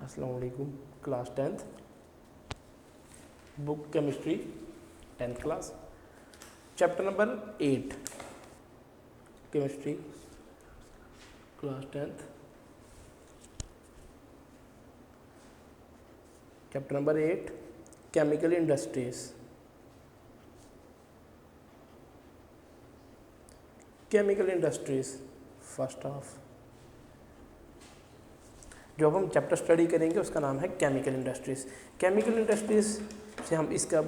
अस्सलाम वालेकुम। Class 10th, book chemistry 10th class, chapter number 8 chemistry class 10th, chapter number 8 chemical industries. Chemical industries first of जो अब हम chapter study करेंगे उसका नाम है केमिकल इंडस्ट्रीज़। केमिकल इंडस्ट्रीज़ से हम इसका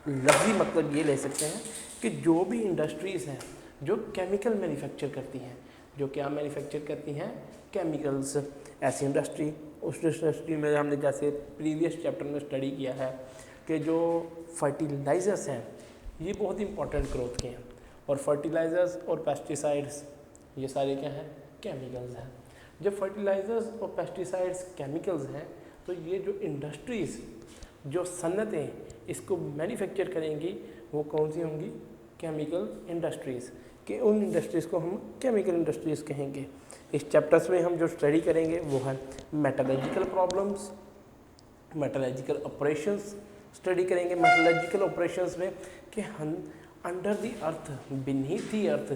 लफ्ज़ी मतलब ये ले सकते हैं कि जो भी इंडस्ट्रीज़ हैं जो केमिकल मैन्युफैक्चर करती हैं, जो क्या मैन्युफैक्चर करती हैं, केमिकल्स। ऐसी इंडस्ट्री, उस इंडस्ट्री में हमने जैसे प्रीवियस चैप्टर में स्टडी किया है कि जो फर्टिलाइज़र्स हैं ये बहुत इंपॉर्टेंट ग्रोथ के हैं, और फर्टिलाइज़र्स और पेस्टिसाइड्स ये सारे क्या हैं, केमिकल्स हैं। जब फर्टिलाइज़र्स और पेस्टिसाइड्स केमिकल्स हैं तो ये जो इंडस्ट्रीज़, जो सन्नतें इसको मैन्युफैक्चर करेंगी वो कौन सी होंगी, केमिकल इंडस्ट्रीज़। कि उन इंडस्ट्रीज़ को हम केमिकल इंडस्ट्रीज़ कहेंगे। इस चैप्टर्स में हम जो स्टडी करेंगे वो है metallurgical problems, metallurgical operations study करेंगे। मेटलर्जिकल ऑपरेशंस में कि हम under the earth, beneath the earth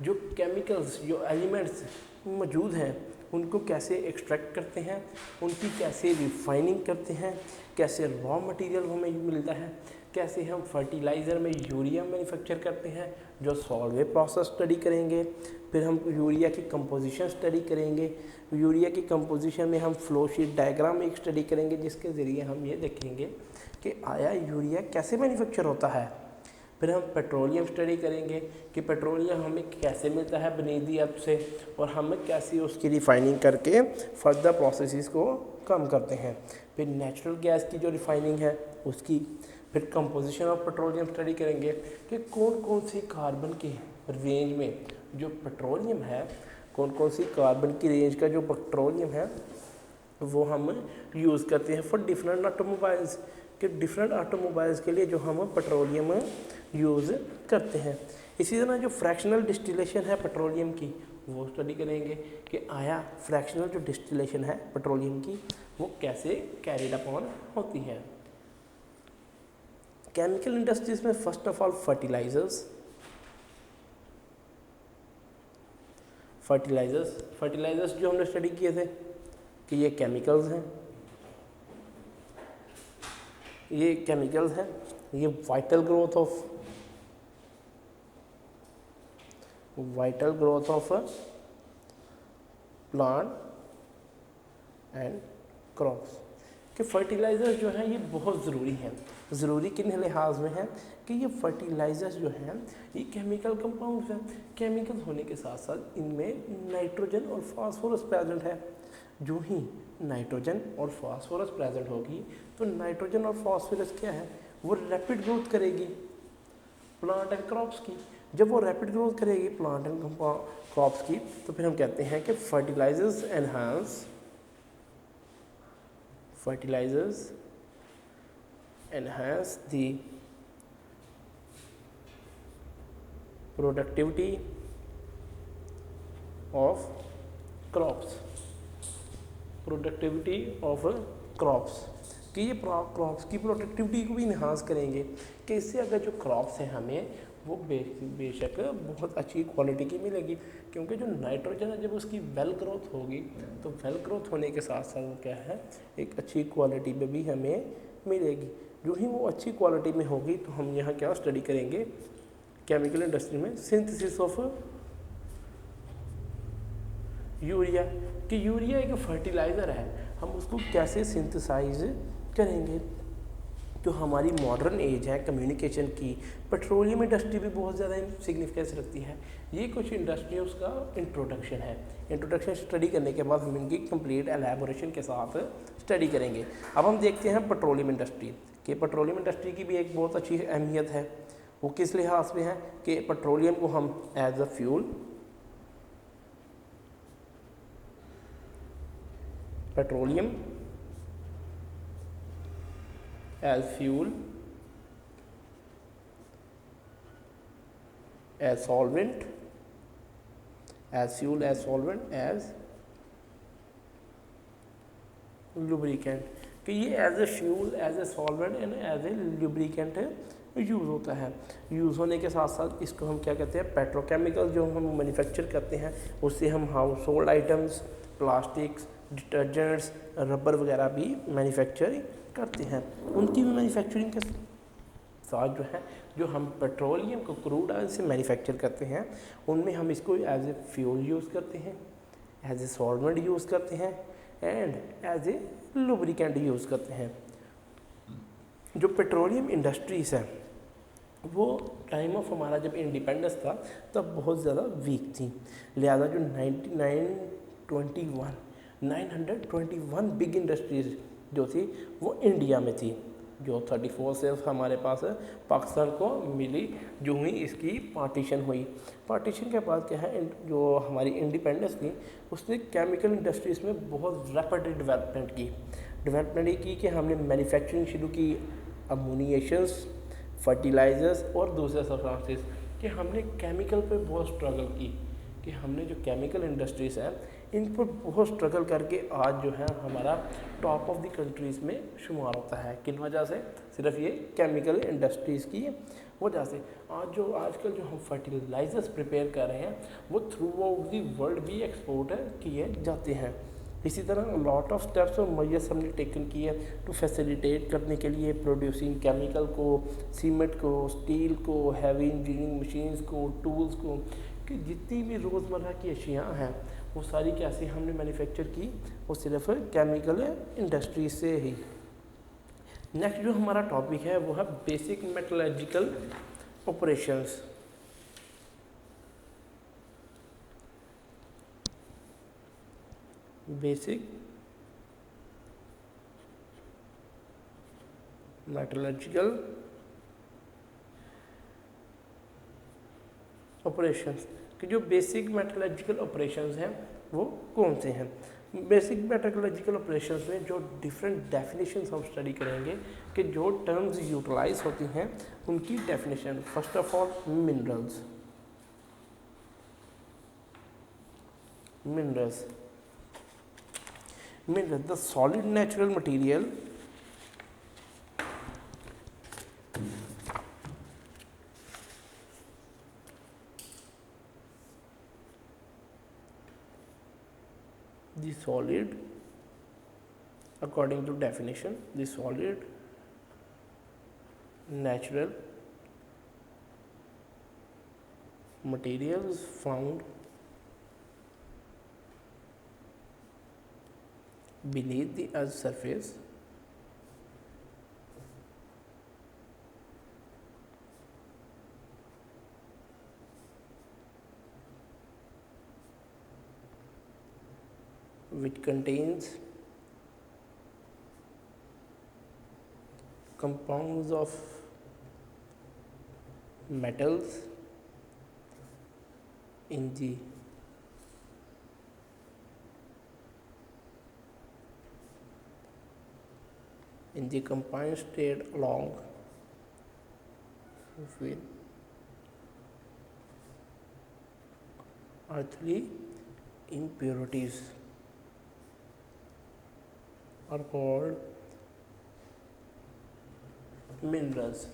जो केमिकल्स, जो एलिमेंट्स मौजूद हैं उनको कैसे एक्सट्रैक्ट करते हैं, उनकी कैसे रिफाइनिंग करते हैं, कैसे रॉ मटेरियल हमें मिलता है, कैसे हम फर्टिलाइज़र में यूरिया मैन्युफैक्चर करते हैं, जो सॉल्वे प्रोसेस स्टडी करेंगे। फिर हम यूरिया की कंपोजिशन स्टडी करेंगे। यूरिया की कंपोजिशन में हम फ्लो शीट डायग्राम एक स्टडी करेंगे जिसके ज़रिए हम ये देखेंगे कि आया यूरिया कैसे मैन्युफैक्चर होता है। फिर हम पेट्रोलियम स्टडी करेंगे कि पेट्रोलियम हमें कैसे मिलता है बनीदी अर्थ से, और हम कैसे उसकी रिफाइनिंग करके फर्दर प्रोसेसेस को कम करते हैं। फिर नेचुरल गैस की जो रिफाइनिंग है उसकी। फिर कंपोजिशन ऑफ पेट्रोलियम स्टडी करेंगे कि कौन कौन सी कार्बन की रेंज में जो पेट्रोलियम है, कौन कौन सी कार्बन की रेंज का जो पेट्रोलियम है वो हम यूज़ करते हैं फॉर डिफरेंट ऑटोमोबाइल्स, कि डिफरेंट ऑटोमोबाइल्स के लिए जो हम पेट्रोलियम यूज़ करते हैं। इसी तरह जो फ्रैक्शनल डिस्टिलेशन है पेट्रोलियम की वो स्टडी करेंगे कि आया फ्रैक्शनल जो डिस्टिलेशन है पेट्रोलियम की वो कैसे कैरिड अपॉन होती है। केमिकल इंडस्ट्रीज में फर्स्ट ऑफ ऑल फर्टिलाइजर्स जो हमने स्टडी किए थे कि ये केमिकल्स हैं, ये vital growth of plant and crops. कि फर्टिलाइज़र्स जो हैं ये बहुत ज़रूरी हैं। ज़रूरी किन लिहाज में है कि ये फर्टिलाइज़र्स जो हैं ये केमिकल कंपाउंड्स हैं। केमिकल होने के साथ साथ इनमें नाइट्रोजन और फास्फोरस प्रेजेंट है। जो ही नाइट्रोजन और फास्फोरस प्रेजेंट होगी तो नाइट्रोजन और फास्फोरस क्या है, वो रैपिड ग्रोथ करेगी प्लांट एंड क्रॉप्स की। जब वो रैपिड ग्रोथ करेगी प्लांट एंड क्रॉप्स की तो फिर हम कहते हैं कि fertilisers enhance the productivity of crops, कि ये क्रॉप्स की प्रोडक्टिविटी को भी इन्हांस करेंगे। कि इससे अगर जो क्रॉप्स हैं हमें वो बेशक बहुत अच्छी क्वालिटी की मिलेगी, क्योंकि जो नाइट्रोजन है जब उसकी वेल ग्रोथ होगी तो वेल ग्रोथ होने के साथ साथ वो क्या है, एक अच्छी क्वालिटी में भी हमें मिलेगी। जो ही वो अच्छी क्वालिटी में होगी तो हम यहाँ क्या स्टडी करेंगे केमिकल इंडस्ट्री में, सिंथेसिस ऑफ यूरिया। कि यूरिया एक फर्टिलाइज़र है, हम उसको कैसे सिंथेसाइज करेंगे। जो हमारी मॉडर्न एज है कम्युनिकेशन की, पेट्रोलियम इंडस्ट्री भी बहुत ज़्यादा सिग्निफिकेंस रखती है। ये कुछ इंडस्ट्रियों का इंट्रोडक्शन है। इंट्रोडक्शन स्टडी करने के बाद हम इनकी कंप्लीट एलैबोरेशन के साथ स्टडी करेंगे। अब हम देखते हैं पेट्रोलियम इंडस्ट्री, कि पेट्रोलियम इंडस्ट्री की भी एक बहुत अच्छी अहमियत है। वो किस लिहाज में है कि पेट्रोलियम को हम as a fuel, petroleum as fuel, as solvent, as lubricant, कि ये as a fuel, as a solvent and as a lubricant use होता है। यूज़ होने के साथ साथ इसको हम क्या कहते हैं, पेट्रोकेमिकल जो हम मैन्युफैक्चर करते हैं उससे हम house hold items, plastics, detergents, rubber वगैरह भी मैन्युफैक्चर करते हैं। उनकी भी मैन्युफैक्चरिंग के साथ जो है, जो हम पेट्रोलियम को क्रूड ऑयल से मैन्युफैक्चर करते हैं उनमें हम इसको एज ए फ्यूल यूज़ करते हैं, एज ए सॉल्वेंट यूज़ करते हैं and as a lubricant use करते हैं। जो पेट्रोलियम इंडस्ट्रीज़ है वो टाइम ऑफ हमारा जब इंडिपेंडेंस था तब बहुत ज़्यादा वीक थी, लिहाजा जो 921 बिग इंडस्ट्रीज़ जो थी वो इंडिया में थी, जो 34 से हमारे पास पाकिस्तान को मिली जो हुई इसकी पार्टीशन हुई। पार्टीशन के बाद क्या है, जो हमारी इंडिपेंडेंस थी उसने केमिकल इंडस्ट्रीज़ में बहुत रैपिड डेवलपमेंट ये की कि हमने मैन्युफैक्चरिंग शुरू की, अमोनिएशंस, फर्टिलाइज़र्स और दूसरे सब्सटेंसेस, कि हमने केमिकल पे बहुत स्ट्रगल की, कि हमने जो केमिकल इंडस्ट्रीज़ हैं इन पर बहुत स्ट्रगल करके आज जो है हमारा टॉप ऑफ द कंट्रीज़ में शुमार होता है। किन वजह से? सिर्फ ये केमिकल इंडस्ट्रीज़ की वजह से। आजकल जो हम फर्टिलाइज़र्स प्रिपेयर कर रहे हैं वो थ्रू आउट दी वर्ल्ड भी एक्सपोर्ट किए जाते हैं। इसी तरह लॉट ऑफ स्टेप्स और मेजर्स हमने टेकन किए टू फैसिलिटेट करने के लिए प्रोड्यूसिंग केमिकल को, सीमेंट को, स्टील को, हैवी इंजीनियरिंग मशीन्स को, टूल्स को, कि जितनी भी रोज़मर्रा की अशियाँ हैं वो सारी कैसे हमने मैन्युफैक्चर की, वो सिर्फ केमिकल इंडस्ट्री से ही। नेक्स्ट जो हमारा टॉपिक है वो है basic metallurgical operations. Basic metallurgical operations, कि जो बेसिक मेटलर्जिकल ऑपरेशंस हैं वो कौन से हैं। बेसिक मेटलर्जिकल ऑपरेशंस में जो डिफरेंट डेफिनेशंस हम स्टडी करेंगे, कि जो टर्म्स यूटिलाइज होती हैं उनकी definition. First of all minerals the solid natural material the solid, according to definition, the solid natural materials found beneath the earth's surface which contains compounds of metals in the combined state along with earthly impurities are called minerals.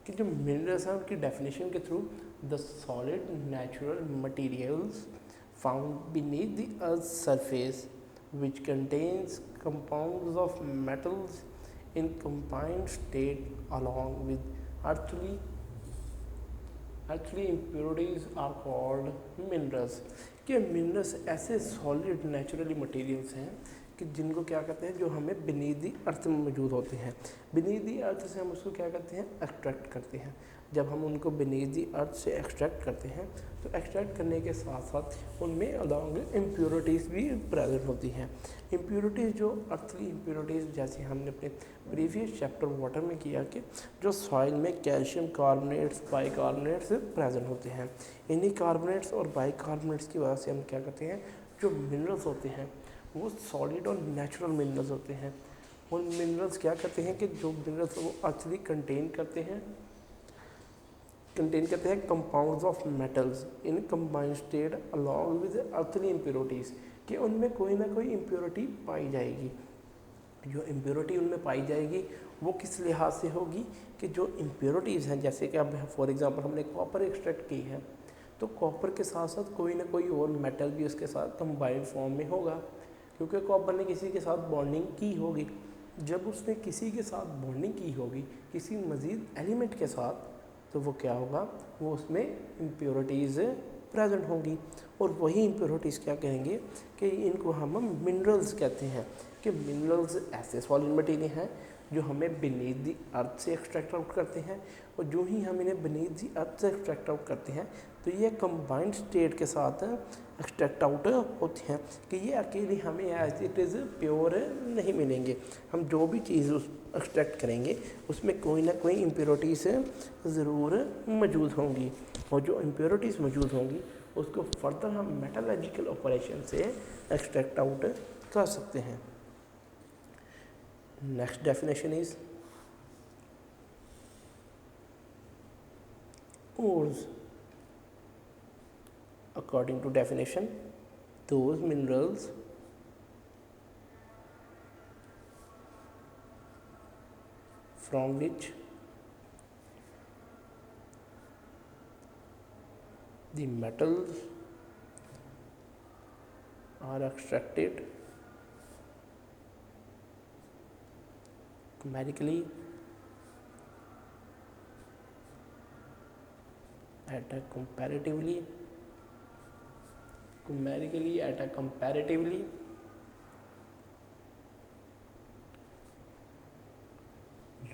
कि जो minerals हैं उनकी definition के through the solid natural materials found beneath the earth surface which contains compounds of metals in combined state along with earthly impurities are called minerals। कि minerals ऐसे solid naturally materials हैं कि जिनको क्या कहते हैं, जो हमें बीनीथ द अर्थ में मौजूद होते हैं। बीनीथ द अर्थ से हम उसको क्या करते हैं, एक्सट्रैक्ट करते हैं। जब हम उनको बीनीथ द अर्थ से एक्सट्रैक्ट करते हैं तो एक्सट्रैक्ट करने के साथ साथ उनमें अलॉन्ग इम्प्योरिटीज़ भी प्रेजेंट होती हैं। इम्प्योरिटीज़ जो अर्थली इम्प्योरिटीज़, जैसे हमने अपने प्रीवियस चैप्टर वाटर में किया कि जो सॉइल में कैल्शियम कार्बोनेट्स, बाइकार्बोनेट्स प्रेजेंट होते हैं। इन्हीं कार्बोनेट्स और बाइकार्बोनेट्स की वजह से हम क्या करते हैं, जो मिनरल्स होते हैं वो सॉलिड और नेचुरल मिनरल्स होते हैं। उन मिनरल्स क्या करते हैं कि जो मिनरल्स वो एक्चुअली कंटेन करते हैं compounds of metals in combined state along with earthly impurities, कि उनमें कोई ना कोई इम्प्योरिटी पाई जाएगी। जो इम्प्योरिटी उनमें पाई जाएगी वो किस लिहाज से होगी कि जो इम्प्योरिटीज़ हैं, जैसे कि अब फॉर एग्जांपल हमने कॉपर एक्सट्रैक्ट की है, तो कॉपर के साथ साथ कोई ना कोई और मेटल भी उसके साथ कंबाइंड फॉर्म में होगा, क्योंकि कॉपर ने किसी के साथ बॉन्डिंग की होगी। जब उसने किसी के साथ बॉन्डिंग की होगी किसी मज़ीद एलिमेंट के साथ, तो वो क्या होगा, वो उसमें इम्प्योरिटीज़ प्रेजेंट होंगी। और वही इम्प्योरिटीज़ क्या कहेंगे कि इनको हम मिनरल्स कहते हैं, कि मिनरल्स ऐसे सॉलिड मटेरियल हैं जो हमें बीनीथ दी अर्थ से एक्सट्रैक्ट आउट करते हैं, और जो ही हम इन्हें बीनीथ दी अर्थ से एक्सट्रैक्ट आउट करते हैं तो ये कंबाइंड स्टेट के साथ एक्सट्रैक्ट आउट होते हैं, कि ये अकेले हमें एज इट इज़ प्योर नहीं मिलेंगे। हम जो भी चीज़ उस एक्सट्रैक्ट करेंगे उसमें कोई ना कोई इम्प्योरिटीज़ ज़रूर मौजूद होंगी, और जो इम्प्योरिटीज़ मौजूद होंगी उसको फर्दर हम मेटलर्जिकल ऑपरेशन से एक्सट्रैक्ट आउट कर सकते हैं। Next definition is ores. According to definition, those minerals from which the metals are extracted numerically at a comparatively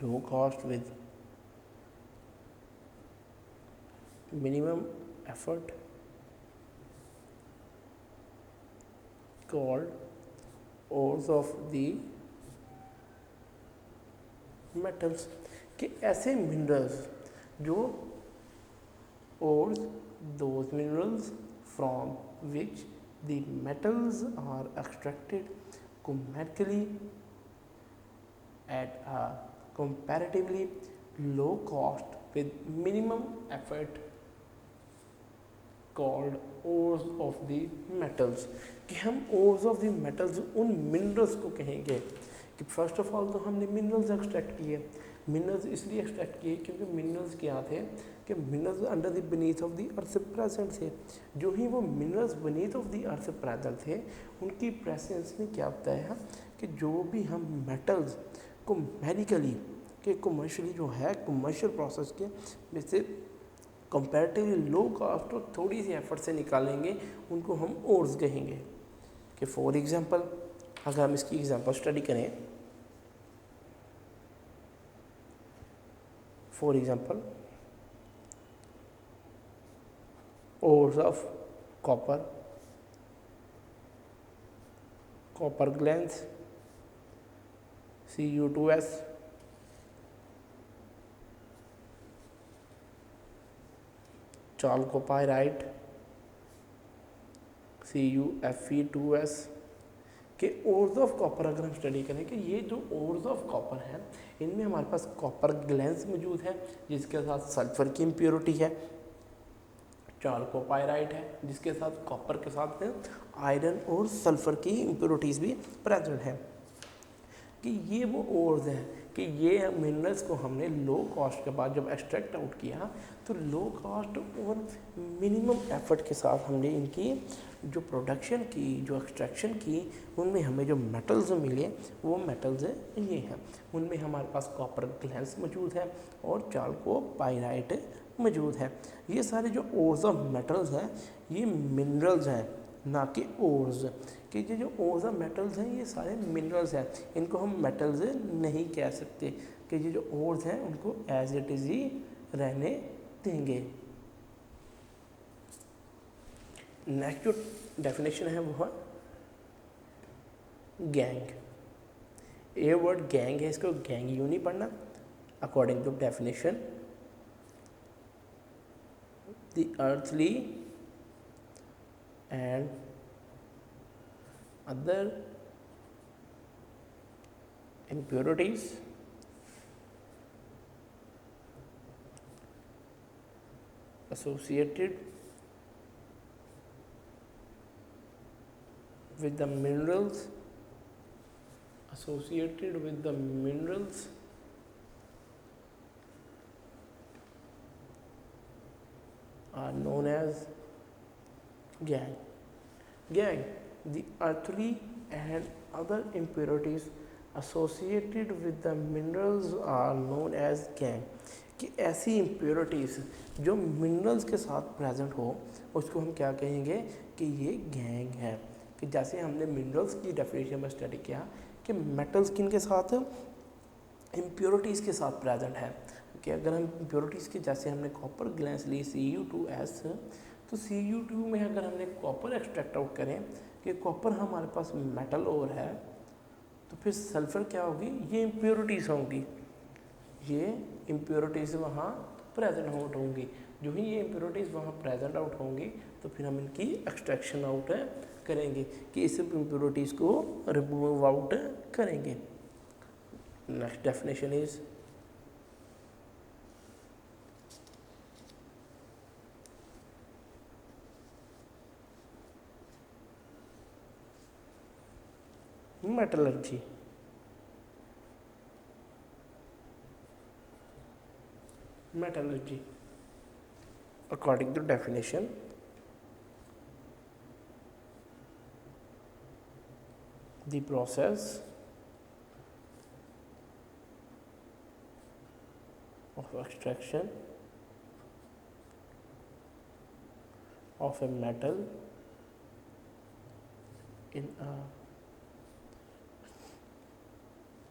low cost with minimum effort called ores of the metals, कि ऐसे minerals जो ores, those minerals from which the metals are extracted commercially at a comparatively low cost with minimum effort called ores of the metals, कि हम ores of the metals उन minerals को कहेंगे कि first of all तो हमने minerals extract किए। Minerals इसलिए एक्सट्रैक्ट किए क्योंकि मिनरल्स क्या थे कि minerals under the beneath of the earth से प्रेजेंट थे। जो ही वो minerals beneath of the earth से प्रेजेंट थे, उनकी प्रेजेंस में क्या होता है कि जो भी हम मेटल्स को मेडिकली के कमर्शियली जो है कमर्शियल प्रोसेस के जैसे कंपैरेटिवली लो कॉस्ट और थोड़ी सी एफर्ट से निकालेंगे, उनको हम ओर्स कहेंगे। कि फॉर एग्जांपल अगर हम इसकी एग्जांपल स्टडी करें, for example ores of copper, copper glance, Cu2s, chalcopyrite, CuFe2s के ओर्स ऑफ कॉपर अगर हम स्टडी करें कि ये जो ओर्स ऑफ कॉपर हैं इनमें हमारे पास कॉपर ग्लैंस मौजूद है जिसके साथ सल्फर की इम्प्योरिटी है, चालकोपाइराइट है जिसके साथ कॉपर के साथ में आयरन और सल्फर की इम्प्योरिटीज़ भी प्रेजेंट है। कि ये वो ओर्स हैं कि ये मिनरल्स को हमने लो कॉस्ट के बाद जब एक्सट्रैक्ट आउट किया तो लो कॉस्ट और मिनिमम एफर्ट के साथ हमने इनकी जो प्रोडक्शन की, जो एक्सट्रैक्शन की, उनमें हमें जो मेटल्स मिले वो मेटल्स ये हैं। उनमें हमारे पास कॉपर ग्लैंस मौजूद है और चालकोपाइराइट मौजूद है। ये सारे जो ओर्स ऑफ मेटल्स हैं ये मिनरल्स हैं, ना कि ओर्स। कि ये जो ओर्स ऑफ मेटल्स हैं ये सारे मिनरल्स हैं, इनको हम मेटल्स नहीं कह सकते। कि ये जो ओर्स हैं उनको एज इट इज़ ही रहने देंगे। नेक्स्ट जो डेफिनेशन है वो है गैंग। ये वर्ड गैंग है, इसको गैंग यूँ नहीं पढ़ना। According to definition the earthly and other impurities associated with the minerals associated with the minerals are known as gangue. Gangue, the earthly and other impurities associated with the minerals are known as gangue. कि ऐसी impurities जो minerals के साथ present हो उसको हम क्या कहेंगे कि ये gangue है। कि जैसे हमने minerals की definition में study किया कि metals किनके साथ impurities के साथ present है कि अगर हम impurities की जैसे हमने कॉपर ग्लैंस ली Cu2S तो Cu2 में अगर हमने कॉपर एक्सट्रैक्ट आउट करें कि कॉपर हमारे पास मेटल और है तो फिर सल्फर क्या होगी, ये इम्प्योरिटीज़ होंगी, ये इम्प्योरिटीज़ वहाँ प्रेजेंट आउट होंगी। जो ही ये इम्प्योरिटीज़ वहाँ प्रेजेंट आउट होंगी तो फिर हम इनकी एक्सट्रैक्शन आउट करेंगे कि इस इम्प्योरिटीज़ को रिमूव आउट करेंगे। Next definition is metallurgy. Metallurgy, according to definition, the process of extraction of a metal in a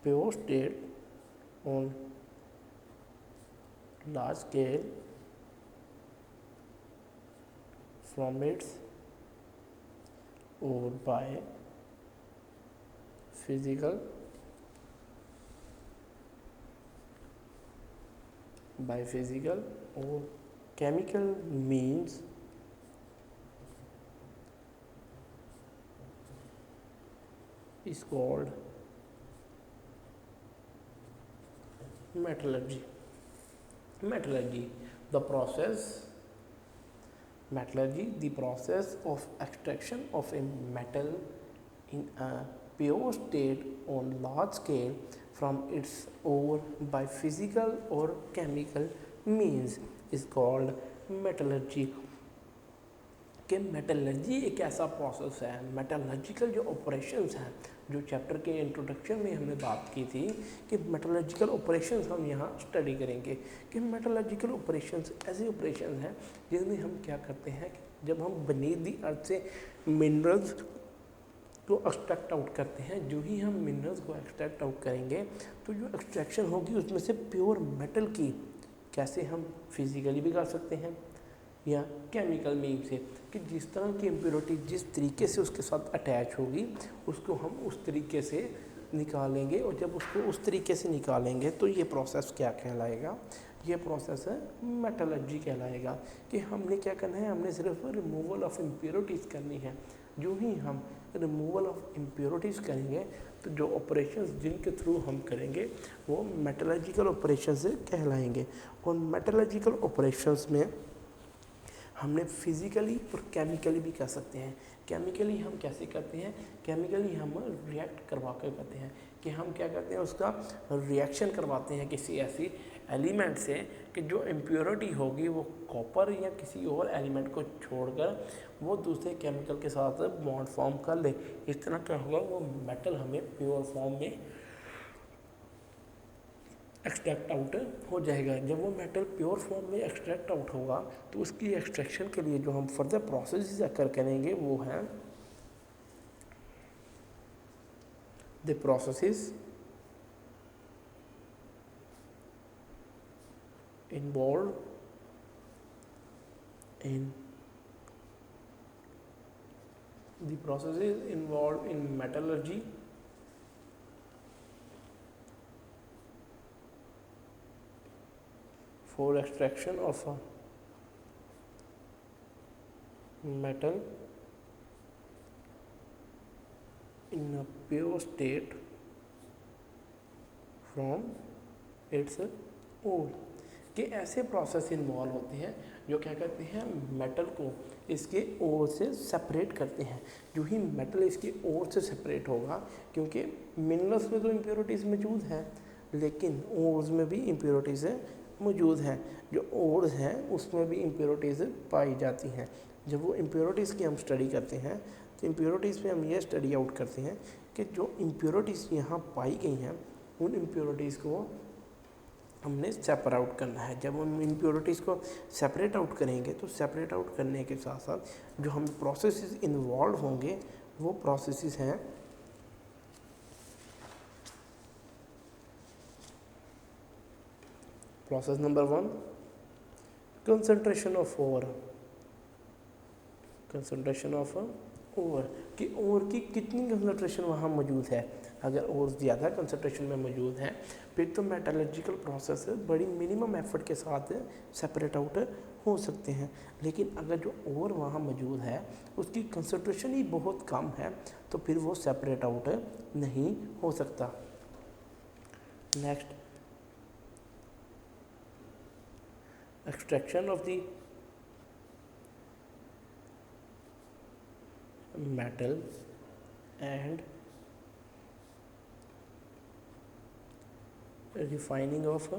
pure state on large scale from its or by physical or chemical means is called metallurgy. Metallurgy, the process of extraction of a metal in a pure state on large scale from its ore by physical or chemical means is called metallurgy. कि metallurgy एक ऐसा process है, metallurgical जो operations हैं, जो chapter के introduction में हमने बात की थी कि मेटलर्जिकल ऑपरेशंस हम यहाँ स्टडी करेंगे कि मेटलर्जिकल ऑपरेशंस ऐसे ऑपरेशंस हैं जिनमें हम क्या करते हैं कि जब हम बीनीथ द अर्थ से मिनरल्स को एक्सट्रैक्ट आउट करते हैं, जो ही हम मिनरल्स को एक्सट्रैक्ट आउट करेंगे तो जो एक्सट्रैक्शन होगी उसमें से प्योर मेटल की कैसे हम फिजिकली भी कर सकते हैं या केमिकल मीन से कि जिस तरह की इम्प्योरिटी जिस तरीके से उसके साथ अटैच होगी उसको हम उस तरीके से निकालेंगे, और जब उसको उस तरीके से निकालेंगे तो ये प्रोसेस क्या कहलाएगा, ये प्रोसेस है मेटलर्जी कहलाएगा। कि हमने क्या करना है, हमने सिर्फ रिमूवल ऑफ इम्प्योरिटीज़ करनी है। जो ही हम रिमूवल ऑफ इम्प्योरिटीज़ करेंगे तो जो ऑपरेशंस जिनके थ्रू हम करेंगे वो मेटलर्जिकल ऑपरेशंस कहलाएंगे। और मेटलर्जिकल ऑपरेशंस में हमने फिज़िकली और केमिकली भी कर सकते हैं। केमिकली हम कैसे करते हैं, केमिकली हम रिएक्ट करवा कर करते हैं कि हम क्या करते हैं, उसका रिएक्शन करवाते हैं किसी ऐसी एलिमेंट से कि जो इम्प्योरिटी होगी वो कॉपर या किसी और एलिमेंट को छोड़कर वो दूसरे केमिकल के साथ बॉन्ड फॉर्म कर ले। इस तरह क्या होगा, वो मेटल हमें प्योर फॉर्म में एक्सट्रैक्ट आउट हो जाएगा। जब वो मेटल प्योर फॉर्म में एक्सट्रैक्ट आउट होगा तो उसकी एक्सट्रैक्शन के लिए जो हम फर्दर प्रोसेस करेंगे वो है the process involved in metallurgy for extraction of a metal in a pure state from its ore। कि ऐसे प्रोसेस इन्वॉल्व होते हैं जो क्या करते हैं, मेटल को इसके ओर से सेपरेट करते हैं। जो ही मेटल इसके ओर से सेपरेट होगा, क्योंकि मिनरल्स में तो इम्प्योरिटीज़ मौजूद हैं, लेकिन ओर्स में भी इम्प्योरिटीज़ मौजूद हैं। जो ओर्स हैं उसमें भी इम्प्योरिटीज़ पाई जाती हैं। जब वो इम्प्योरिटीज़ की हम स्टडी करते हैं तो इम्प्योरिटीज़ में हम ये स्टडी आउट करते हैं कि जो इम्प्योरिटीज़ यहाँ पाई गई हैं उन इम्प्योरिटीज़ को हमने सेपरेट आउट करना है। जब हम इम्प्योरिटीज़ को सेपरेट आउट करेंगे तो सेपरेट आउट करने के साथ साथ जो हम प्रोसेसेस इन्वॉल्व होंगे वो प्रोसेसेस हैं process number 1, concentration of ore. Concentration of ore कि ओर की कितनी कंसंट्रेशन वहाँ मौजूद है। अगर ओर ज़्यादा कंसंट्रेशन में मौजूद है फिर तो मेटलर्जिकल प्रोसेस बड़ी मिनिमम एफर्ट के साथ सेपरेट आउट हो सकते हैं। लेकिन अगर जो ओर वहाँ मौजूद है उसकी कंसंट्रेशन ही बहुत कम है तो फिर वो सेपरेट आउट नहीं हो सकता। Next, extraction of the metal and refining of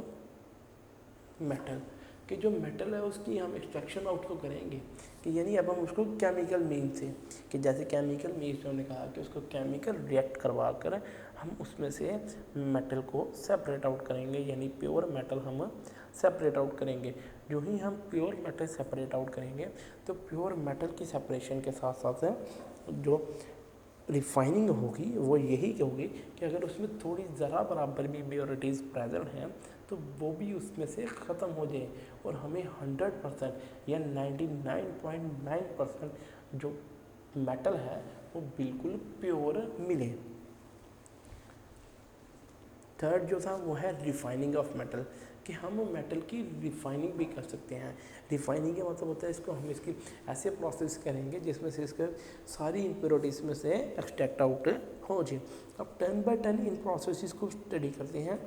metal कि जो मेटल है उसकी हम एक्सट्रैक्शन आउट को करेंगे कि यानी अब हम उसको केमिकल मीन से, कि जैसे केमिकल मीन से हमने कहा कि उसको केमिकल रिएक्ट करवा कर हम उसमें से मेटल को सेपरेट आउट करेंगे, यानी प्योर मेटल हम सेपरेट आउट करेंगे। जो ही हम प्योर मेटल सेपरेट आउट करेंगे तो प्योर मेटल की सेपरेशन के साथ साथ जो रिफाइनिंग होगी वो यही होगी कि अगर उसमें थोड़ी ज़रा बराबर भी इम्प्योरिटीज़ प्रेजेंट हैं तो वो भी उसमें से ख़त्म हो जाए और हमें 100% या 99.9% जो मेटल है वो बिल्कुल प्योर मिले। थर्ड जो था वो है रिफाइनिंग ऑफ मेटल कि हम मेटल की रिफाइनिंग भी कर सकते हैं। रिफाइनिंग का मतलब होता है इसको हम इसकी ऐसे प्रोसेस करेंगे जिसमें से इसका सारी इम्प्योरिटीज़ में से एक्सट्रैक्ट आउट हो जाए। अब 10 by 10 इन प्रोसेस को स्टडी करते हैं।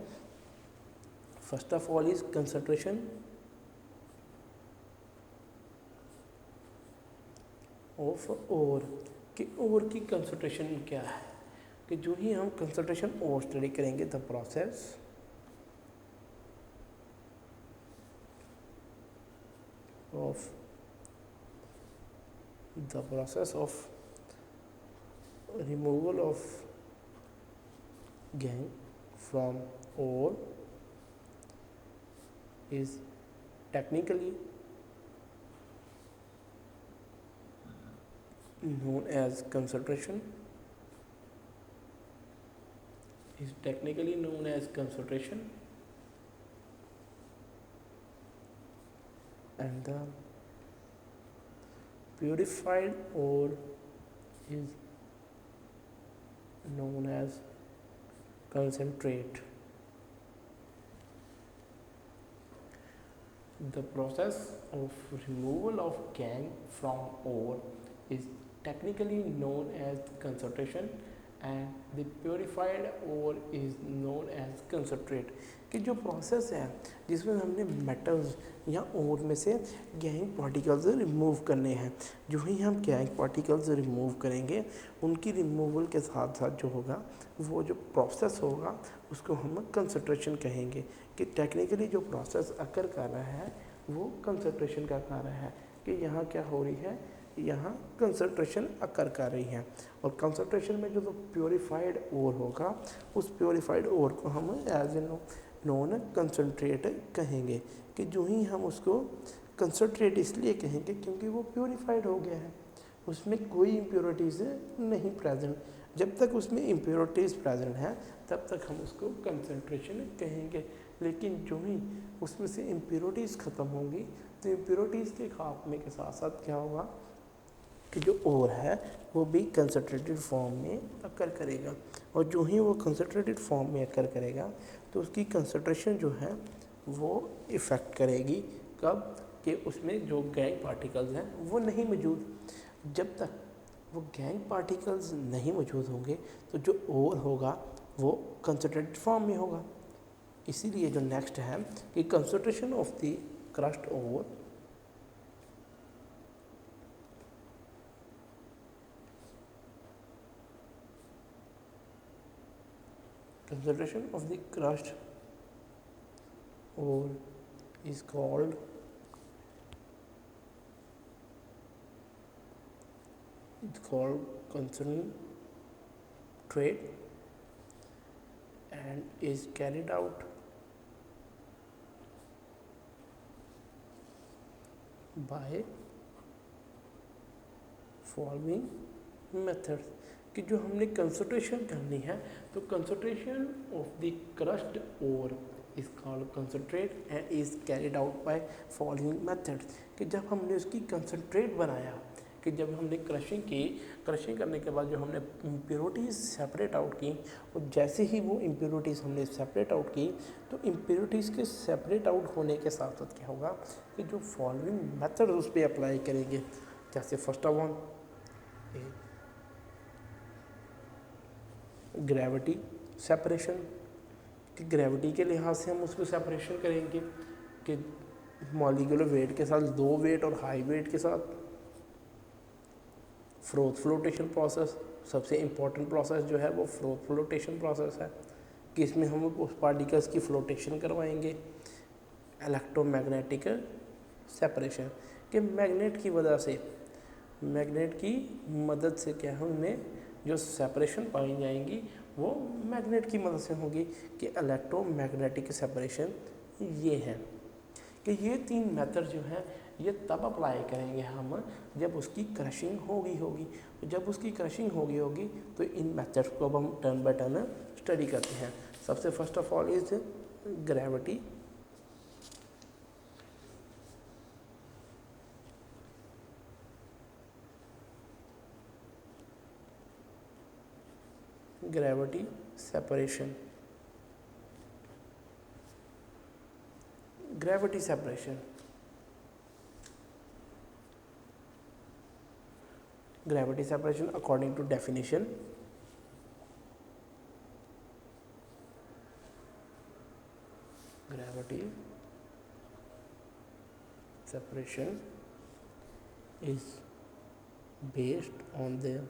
First of all is concentration of ore कि ओर की कंसंट्रेशन क्या है, कि जो ही हम कंसंट्रेशन ओर स्टडी करेंगे the process of removal of gangue from ore is technically known as concentration and the purified ore is known as concentrate. The process of removal of gangue from ore is technically known as concentration and the purified ore is known as concentrate। कि जो process है जिसमें हमने metals या ओर में से gang particles remove करने हैं, जो ही हम गैंग पार्टिकल्स रिमूव करेंगे उनकी रिमूवल के साथ साथ जो होगा वो जो प्रोसेस होगा उसको हम कंसंट्रेशन कहेंगे। कि टेक्निकली जो प्रोसेस अकर कर रहा है वो कंसंट्रेशन का कार्य है कि यहाँ क्या हो रही है, यहाँ कंसंट्रेशन अकर कर रही है। और कंसंट्रेशन में जो प्योरीफाइड ओर होगा उस प्योरीफाइड ओर को हम एज ए नॉन कंसंट्रेट कहेंगे। कि जो ही हम उसको कंसंट्रेट इसलिए कहेंगे क्योंकि वो प्योरीफाइड हो गया है, उसमें कोई इम्प्योरिटीज़ नहीं प्रेजेंट। जब तक उसमें इम्प्योरिटीज़ प्रेजेंट हैं तब तक हम उसको कंसंट्रेशन कहेंगे। लेकिन जो ही उसमें से इम्प्योरिटीज़ ख़त्म होंगी तो इम्प्योरिटीज़ के खात्मे के साथ साथ क्या होगा कि जो ओर है वो भी कंसंट्रेटेड फॉर्म में अकर करेगा। और जो ही वो कंसंट्रेटेड फॉर्म में अकर करेगा तो उसकी कंसंट्रेशन जो है वो इफ़ेक्ट करेगी कब कि उसमें जो गैंग पार्टिकल्स हैं वो नहीं मौजूद। जब तक वो गैंग पार्टिकल्स नहीं मौजूद होंगे तो जो ओर होगा वो कंसंट्रेटेड फॉर्म में होगा। इसीलिए जो नेक्स्ट है कि concentration of the crust over concentration of the crust ore is called concentrate and is carried out by following methods कि जो हमने कंसंट्रेशन करनी है तो concentration of the crushed ore is called concentrate and is carried out by following methods कि जब हमने उसकी कंसंट्रेट बनाया कि जब हमने क्रशिंग करने के बाद जो हमने इम्प्योरिटीज़ सेपरेट आउट की और जैसे ही वो इम्प्योरिटीज़ हमने सेपरेट आउट की तो इम्प्योरिटीज़ के सेपरेट आउट होने के साथ साथ क्या होगा कि जो फॉलोइंग मेथड उस पर अप्लाई करेंगे जैसे first of all gravity separation कि ग्रेविटी के लिहाज से हम उसको सेपरेशन करेंगे कि मॉलिक्यूलर वेट के साथ लो वेट और हाई वेट के साथ फ्रोथ फ्लोटेशन प्रोसेस सबसे इम्पॉर्टेंट प्रोसेस जो है वो फ्रोथ फ्लोटेशन प्रोसेस है कि इसमें हम उस पार्टिकल्स की फ्लोटेशन करवाएंगे इलेक्ट्रोमैग्नेटिक सेपरेशन कि मैग्नेट की वजह से मैग्नेट की मदद से क्या है उनमें जो सेपरेशन पाई जाएंगी वो मैग्नेट की मदद से होगी कि इलेक्ट्रोमैग्नेटिक सेपरेशन ये है कि ये तीन मेथड जो है ये तब अप्लाई करेंगे हम जब उसकी क्रशिंग होगी जब उसकी क्रशिंग होगी तो इन मेथड्स को अब हम टर्न बाय टर्न स्टडी करते हैं। सबसे first of all is gravity separation gravity separation according to definition gravity separation is based on the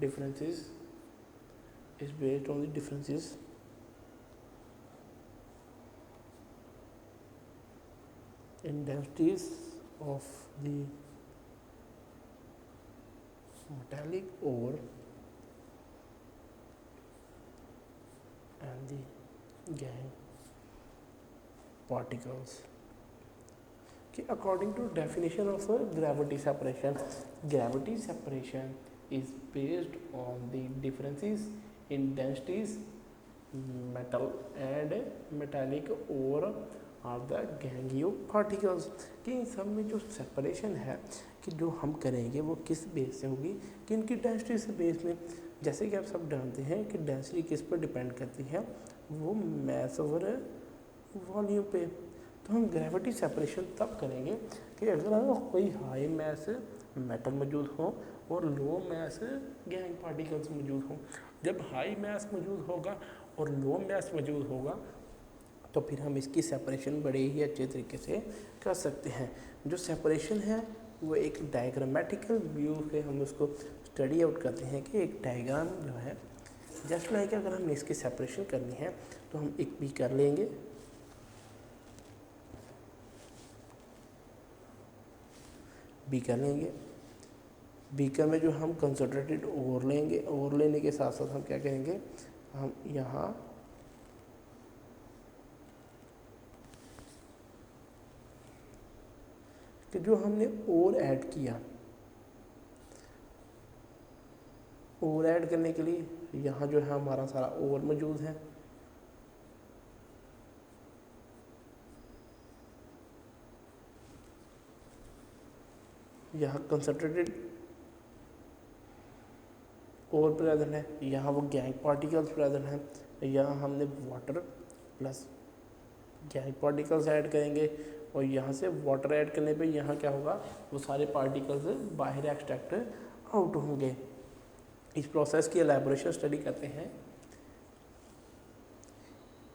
differences in densities of the metallic ore and the gangue particles कि according to definition of gravity separation is based on the differences in densities metal and metallic ore are the gangue particles कि इन सब में जो separation है कि जो हम करेंगे वो किस बेस से होगी कि इनकी डेंसिटी से बेस में जैसे कि आप सब जानते हैं कि डेंसिटी किस पर डिपेंड करती है वो मैस ओवर वॉल्यूम पे। तो हम ग्रेविटी सेपरेशन तब करेंगे कि अगर कोई हाई मैस मेटल मौजूद हो और लो मैस गैंग पार्टिकल्स मौजूद हों। जब हाई मैस मौजूद होगा और लो मैस मौजूद होगा तो फिर हम इसकी सेपरेशन बड़े ही अच्छे तरीके से कर सकते हैं। जो सेपरेशन है वो एक डायग्रामेटिकल व्यू से हम उसको स्टडी आउट करते हैं कि एक डायग्राम जो है जस्ट लाइक अगर हमने इसकी सेपरेशन करनी है तो हम एक भी कर लेंगे बीकर में जो हम कंसंट्रेटेड ओर लेंगे ओर लेने के साथ साथ हम क्या करेंगे हम यहाँ कि जो हमने ओर ऐड किया ओर ऐड करने के लिए यहाँ जो है हमारा सारा ओर मौजूद है। यहाँ कंसंट्रेटेड ओर प्रेजेंट है, यहाँ वो गैंग पार्टिकल्स प्रेजेंट हैं, यहाँ हमने water plus gang particles add करेंगे और यहाँ से वाटर ऐड करने पे यहाँ क्या होगा वो सारे पार्टिकल्स बाहर एक्सट्रैक्ट आउट होंगे। इस प्रोसेस की एलैबोरेशन स्टडी करते हैं।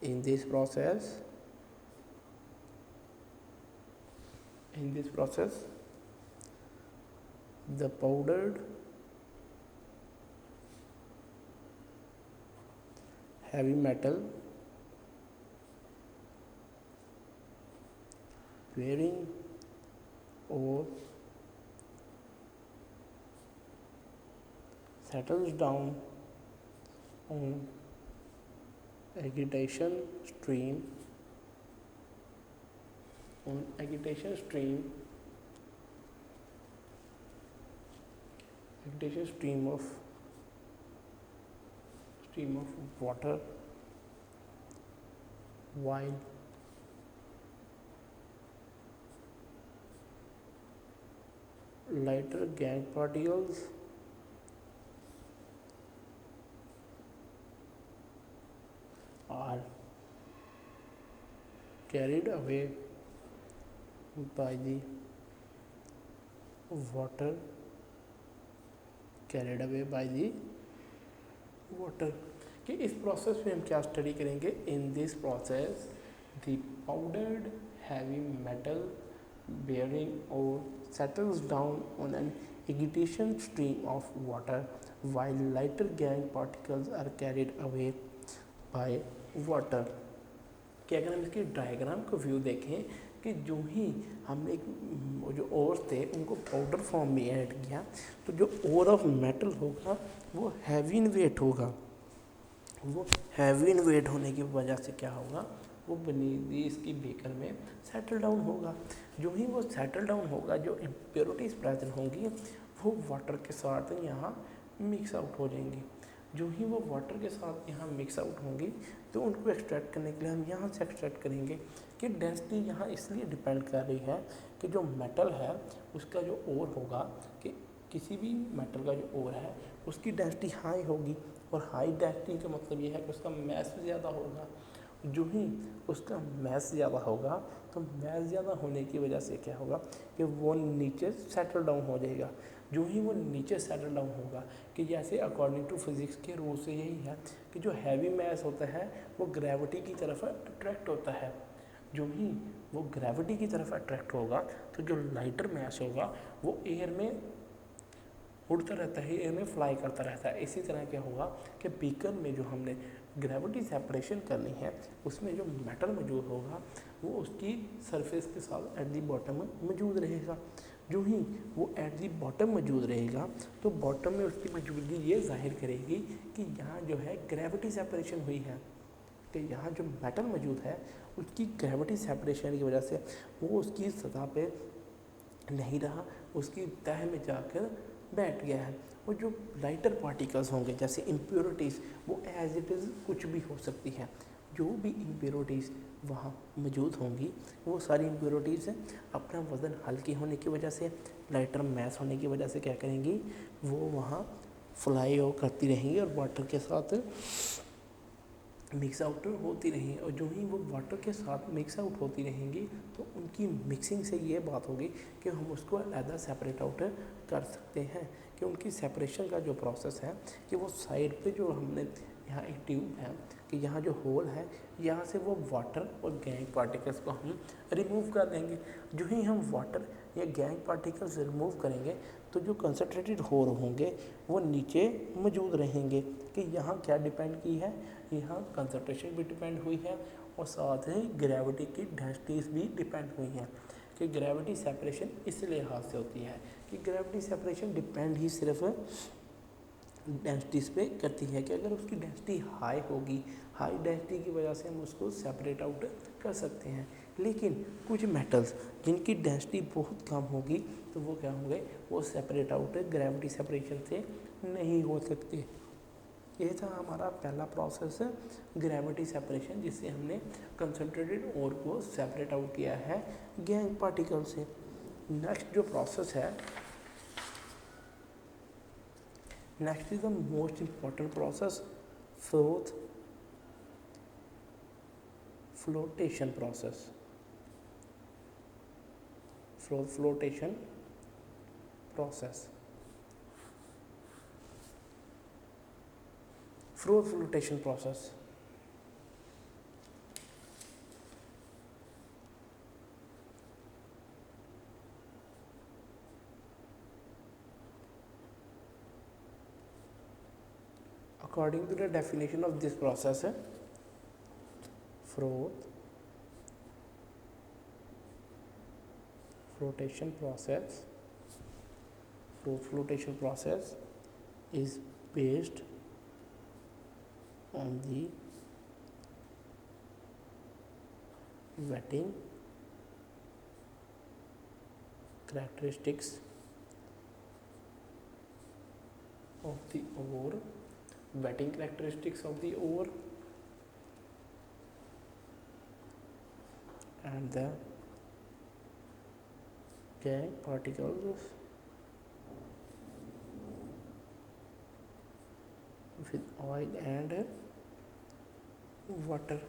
इन this process the powdered heavy metal bearing ore settles down on agitation stream of water, while lighter gang particles are carried away by the water कि इस प्रोसेस में हम क्या स्टडी करेंगे। इन this process the powdered heavy metal bearing ore settles down on an agitation stream of water while lighter gang particles are carried away by water। कि अगर हम इसके डायग्राम को व्यू देखें कि जो ही हम एक जो ओर थे उनको पाउडर फॉर्म में ऐड किया तो जो ओर ऑफ मेटल होगा वो हैवी इन वेट होगा। वो हैवी इन वेट होने की वजह से क्या होगा, वो बनी इसकी बेकर में सेटल डाउन होगा। जो ही वो सेटल डाउन होगा, जो इम्प्योरिटीज़ प्रेजेंट होंगी वो वाटर के साथ यहाँ मिक्स आउट हो जाएंगी। जो ही वो वाटर के साथ यहाँ मिक्स आउट होंगी तो उनको एक्सट्रैक्ट करने के लिए हम यहाँ से एक्सट्रैक्ट करेंगे। कि डेंसिटी यहाँ इसलिए डिपेंड कर रही है कि जो मेटल है उसका जो ओर होगा, कि किसी भी मेटल का जो ओर है उसकी डेंसिटी हाई होगी, और हाई डेंसिटी का मतलब ये है कि उसका मैस ज़्यादा होगा। जो ही उसका मैस ज़्यादा होगा तो मैस ज़्यादा होने की वजह से क्या होगा कि वो नीचे सेटल डाउन हो जाएगा। जो ही वो नीचे सेटल डाउन होगा, कि जैसे अकॉर्डिंग टू फिज़िक्स के रूल से यही है कि जो हैवी मैस होता है वो ग्रेविटी की तरफ अट्रैक्ट होता है। जो ही वो ग्रेविटी की तरफ अट्रैक्ट होगा तो जो लाइटर मैस होगा वो एयर में उड़ता रहता है, एयर में फ्लाई करता रहता है। इसी तरह क्या होगा कि बीकर में जो हमने ग्रेविटी सेपरेशन करनी है उसमें जो मेटल मौजूद होगा वो उसकी सरफेस के साथ एट दी बॉटम में मौजूद रहेगा। जो ही वो एट दी बॉटम मौजूद रहेगा तो बॉटम में उसकी मौजूदगी ये जाहिर करेगी कि यहाँ जो है ग्रेविटी सेपरेशन हुई है, कि यहाँ जो मेटल मौजूद है उसकी ग्रेविटी सेपरेशन की वजह से वो उसकी सतह पे नहीं रहा, उसकी तह में जाकर बैठ गया है। और जो लाइटर पार्टिकल्स होंगे जैसे इम्प्योरिटीज़ वो एज इट इज़ कुछ भी हो सकती है। जो भी इम्प्योरिटीज़ वहाँ मौजूद होंगी वो सारी इम्प्योरिटीज़ अपना वज़न हल्की होने की वजह से, लाइटर मैस होने की वजह से क्या करेंगी, वो वहाँ फ्लाई आउट करती रहेंगी और वाटर के साथ मिक्स आउट होती रहेंगी। और जो ही वो वाटर के साथ मिक्स आउट होती रहेंगी तो उनकी मिक्सिंग से ये बात होगी कि हम उसको अलग सेपरेट आउट कर सकते हैं। कि उनकी सेपरेशन का जो प्रोसेस है कि वो साइड पे जो हमने यहाँ एक ट्यूब है कि यहाँ जो होल है यहाँ से वो वाटर और गैंग पार्टिकल्स को हम रिमूव कर देंगे। जो ही हम वाटर या गैंग पार्टिकल्स रिमूव करेंगे तो जो कंसनट्रेटेड होल होंगे वो नीचे मौजूद रहेंगे। कि यहाँ क्या डिपेंड की है, यहाँ कंसनट्रेशन भी डिपेंड हुई है और साथ ही ग्रेविटी की डेंसिटीज भी डिपेंड हुई हैं। कि ग्रेविटी सेपरेशन इस लिहाज से होती है कि ग्रेविटी सेपरेशन डिपेंड ही सिर्फ डेंसिटीज़ पे करती है कि अगर उसकी डेंसिटी हाई होगी, हाई डेंसिटी की वजह से हम उसको सेपरेट आउट कर सकते हैं। लेकिन कुछ मेटल्स जिनकी डेंसिटी बहुत कम होगी तो वो क्या होंगे, वो सेपरेट आउट ग्रेविटी सेपरेशन से नहीं हो सकते। ये था हमारा पहला प्रोसेस ग्रेविटी सेपरेशन, जिससे हमने कंसनट्रेटेड ओर को सेपरेट आउट किया है गैंग पार्टिकल से। नेक्स्ट जो प्रोसेस है, next is the most important process, flotation process. Flotation process froth flotation process. According to the definition of this process, froth flotation process is based on the wetting characteristics of the ore, and the gangue particles with oil and water.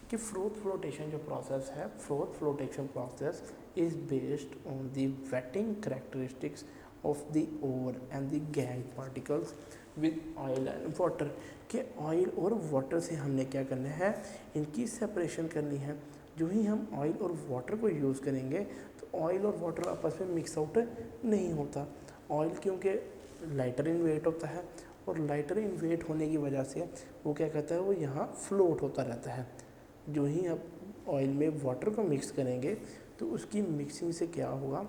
कि froth flotation जो process है, froth flotation process is based on the wetting characteristics of the ore and the gangue particles with oil and water. कि oil और water से हमने क्या करना है, इनकी सेपरेशन करनी है। जो ही हम ऑयल और वाटर को यूज़ करेंगे तो ऑयल और वाटर आपस में मिक्स आउट नहीं होता। ऑयल क्योंकि लाइटर इन वेट होता है और लाइटर इन वेट होने की वजह से वो क्या कहता है, वो यहाँ फ्लोट होता रहता है। जो ही आप ऑयल में वाटर को मिक्स करेंगे तो उसकी मिक्सिंग से क्या होगा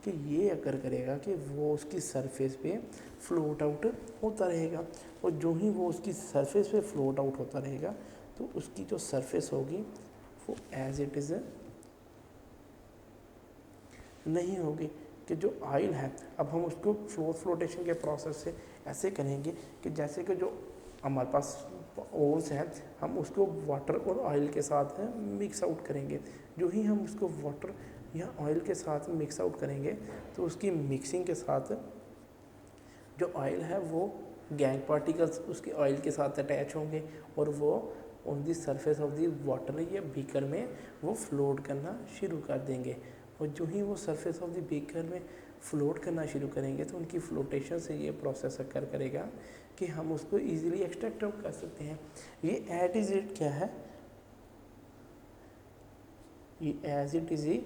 कि ये अकर करेगा कि वो उसकी सरफेस पे फ्लोट आउट होता रहेगा। और जो ही वो उसकी सरफेस पे फ्लोट आउट होता रहेगा तो उसकी जो सरफेस होगी वो एज इट इज़ नहीं होगी। कि जो ऑयल है, अब हम उसको फ्लोटेशन के प्रोसेस से ऐसे करेंगे कि जैसे कि जो हमारे पास ओर्स हैं, हम उसको वाटर और ऑयल के साथ मिक्स आउट करेंगे। जो ही हम उसको वाटर या ऑयल के साथ मिक्स आउट करेंगे तो उसकी मिक्सिंग के साथ जो ऑयल है वो गैंग पार्टिकल्स उसके ऑयल के साथ अटैच होंगे और वो on the surface of the water या बीकर में वो फ्लोट करना शुरू कर देंगे। और जो ही वो सरफेस ऑफ द बीकर में फ्लोट करना शुरू करेंगे तो उनकी फ्लोटेशन से ये प्रोसेस अकर करेगा कि हम उसको इजीली एक्सट्रैक्ट आउट कर सकते हैं। ये एट इज इट क्या है, ये एज इट इज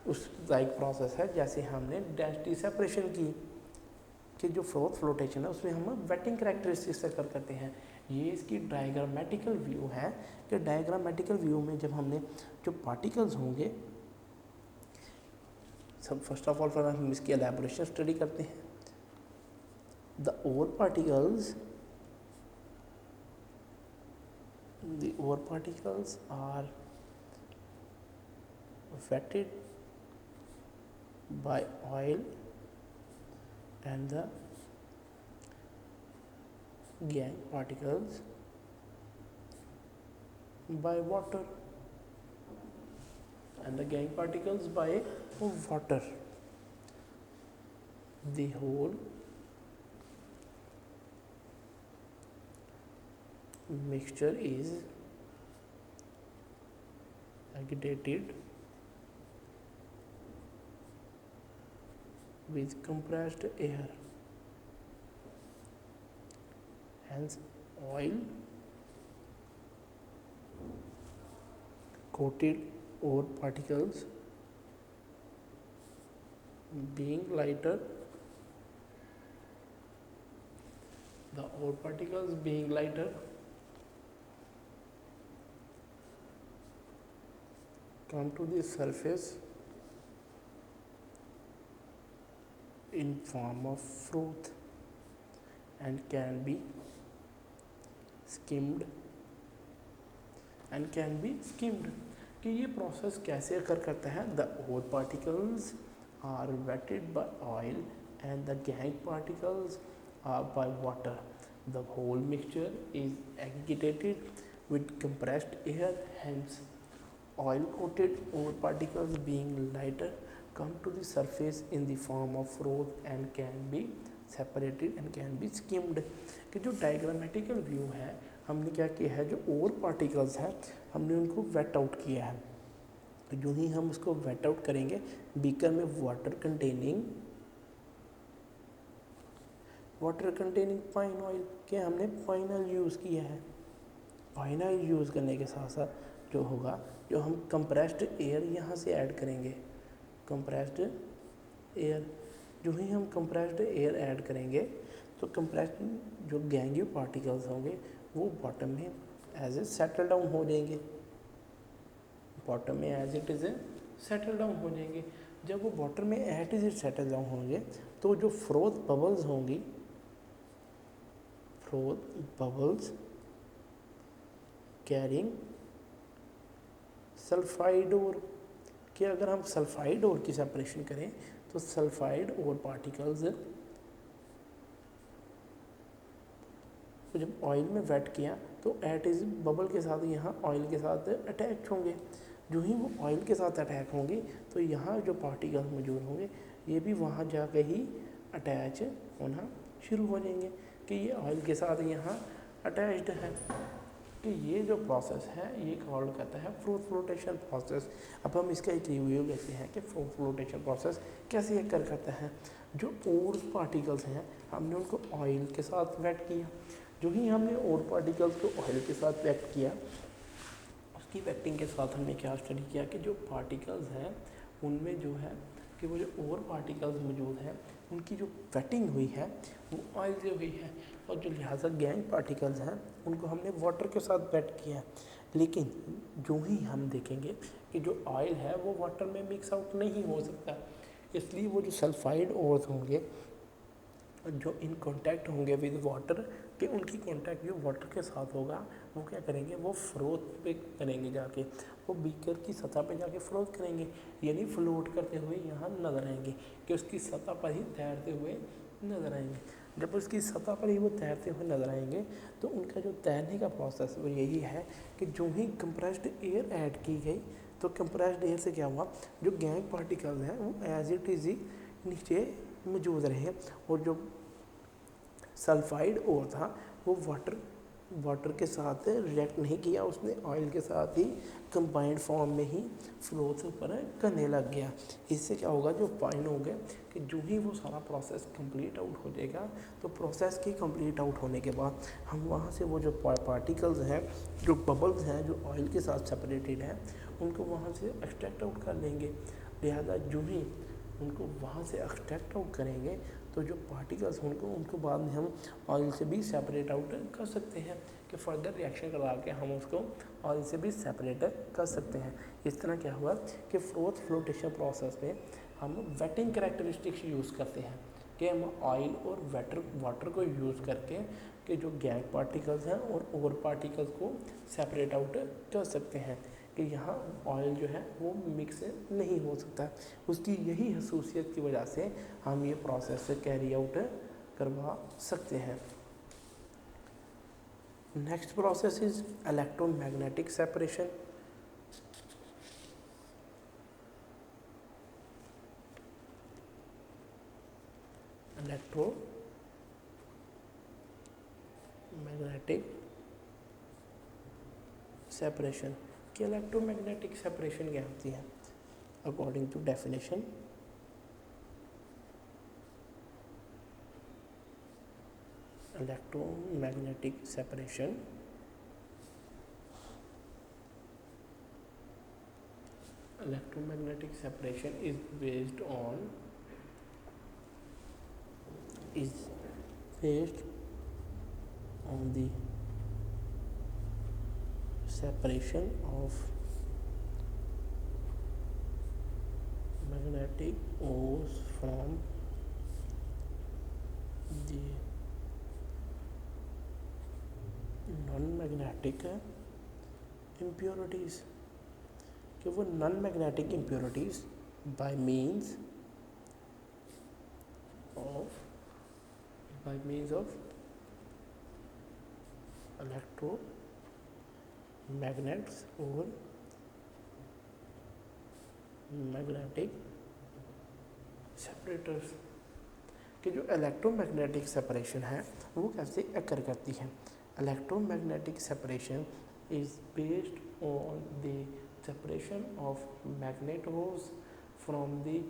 उस लाइक प्रोसेस है जैसे हमने डेंसिटी सेपरेशन की। कि जो फ्रोथ फ्लोटेशन है उसमें हम वेटिंग करेक्टरिस्टिक्स अकर करते हैं। ये इसकी डायग्रामेटिकल व्यू है कि डायग्रामेटिकल व्यू में जब हमने जो पार्टिकल्स होंगे, सब फर्स्ट ऑफ ऑल हम इसकी एलैबोरेशन स्टडी करते हैं। The ore particles are wetted by oil and the gangue particles by water and the gangue particles by water. The whole mixture is agitated with compressed air, hence oil coated ore particles being lighter, the ore particles being lighter come to the surface in form of froth and can be skimmed कि ये process कैसे occur करता है। The ore particles are wetted by oil and the gangue particles are by water. The whole mixture is aggregated with compressed air, hence oil coated ore particles being lighter come to the surface in the form of froth and can be separated and can be skimmed। कि जो diagrammatical view है हमने क्या किया है, जो ओर particles हैं हमने उनको वेट आउट किया है। तो जो ही हम उसको वेट आउट करेंगे बीकर में water containing water containing pine oil, क्या हमने पाइन ऑयल यूज़ किया है। पाइन ऑयल यूज़ करने के साथ साथ जो होगा, जो हम कंप्रेस्ड एयर यहाँ से ऐड करेंगे, कंप्रेस्ड एयर, जो ही हम कंप्रेस्ड एयर ऐड करेंगे तो कंप्रेस्ड जो गैंग्यू पार्टिकल्स होंगे वो बॉटम में एज ए सेटल डाउन हो जाएंगे, बॉटम में as it is settle down हो जाएंगे। जब वो बॉटम में as it is settle down होंगे तो जो फ्रोथ बबल्स होंगी, froth bubbles carrying sulphide ore, कि अगर हम सल्फाइड ओर की सेपरेशन करें तो सल्फाइड ओर पार्टिकल्स तो जब ऑयल में वेट किया तो एट इज बबल के साथ यहाँ ऑयल के साथ अटैच होंगे। जो ही वो ऑयल के साथ अटैक होंगे तो यहाँ जो पार्टिकल मौजूद होंगे ये भी वहाँ जाके ही अटैच होना शुरू हो जाएंगे कि ये ऑयल के साथ यहाँ अटैच्ड है। कि ये जो प्रोसेस है ये कॉल्ड करता है फ्रूट फ्लोटेशन प्रोसेस। अब हम इसका एक रिव्यू लेते हैं कि फ्रूट फ्लोटेशन प्रोसेस कैसे कर करता है। जो और पार्टिकल्स हैं हमने उनको ऑयल के साथ वेट किया, जो ही हमने और पार्टिकल्स को ऑयल के साथ वेट किया, उसकी वेक्टिंग के साथ हमने क्या स्टडी किया कि जो पार्टिकल्स हैं उनमें जो है कि वो जो और पार्टिकल्स मौजूद हैं उनकी जो वेटिंग हुई है वो ऑयल से हुई है, और जो लिहाजा गैंग पार्टिकल्स हैं उनको हमने वाटर के साथ वेट किया। लेकिन जो ही हम देखेंगे कि जो ऑयल है वो वाटर में मिक्स आउट नहीं हो सकता, इसलिए वो जो सल्फाइड ओर्स होंगे जो इन कांटेक्ट होंगे विद वाटर, कि उनकी कांटेक्ट जो वाटर के साथ होगा वो क्या करेंगे, वो फ्रोथ पे करेंगे, जाके वो बीकर की सतह पे जाके फ्लोट करेंगे, यानी फ्लोट करते हुए यहाँ नज़र आएंगे, कि उसकी सतह पर ही तैरते हुए नज़र आएंगे। जब उसकी सतह पर ही वो तैरते हुए नज़र आएंगे तो उनका जो तैरने का प्रोसेस वो यही है कि जो ही कंप्रेस्ड एयर ऐड की गई तो कंप्रेस्ड एयर से क्या हुआ, जो गैंग पार्टिकल्स हैं वो एज इट इज़ ही नीचे मौजूद रहे, और जो सल्फाइड ओर था वो वाटर के साथ रिएक्ट नहीं किया, उसने ऑयल के साथ ही कंबाइंड फॉर्म में ही फ्लोथ पर करने लग गया। इससे क्या होगा, जो पॉइंट हो गया कि जो ही वो सारा प्रोसेस कंप्लीट आउट हो जाएगा तो प्रोसेस की कंप्लीट आउट होने के बाद हम वहाँ से वो जो पार्टिकल्स हैं, जो बबल्स हैं जो ऑयल के साथ सेपरेटेड हैं, उनको वहाँ से एक्सट्रैक्ट आउट कर लेंगे। लिहाजा जो ही उनको वहाँ से एक्सट्रैक्ट आउट करेंगे तो जो पार्टिकल्स होंगे उनको बाद में हम ऑयल से भी सेपरेट आउट कर सकते हैं, कि फर्दर रिएक्शन करवा के हम उसको ऑयल से भी सेपरेट कर सकते हैं। इस तरह क्या हुआ कि फ्रोथ फ्लोटेशन प्रोसेस में हम वेटिंग कैरेक्टरिस्टिक्स यूज़ करते हैं, कि हम ऑयल और वाटर को यूज़ करके कि जो गैंग पार्टिकल्स हैं और पार्टिकल्स को सेपरेट आउट कर सकते हैं, कि यहाँ ऑयल जो है वो मिक्स नहीं हो सकता। उसकी यही खसूसियत की वजह से हम ये प्रोसेस कैरी आउट करवा सकते हैं। Next process is electromagnetic separation. Electromagnetic separation, कि इलेक्ट्रोमैग्नेटिक सेपरेशन क्या होती है। According to definition, electromagnetic separation is based on the separation of magnetic ores from the non-magnetic impurities, कि वो non magnetic impurities bye means of electromagnets और magnetic separators, कि जो electromagnetic separation है वो कैसे अकर करती है। Electromagnetic separation is based on the separation of magnetos from the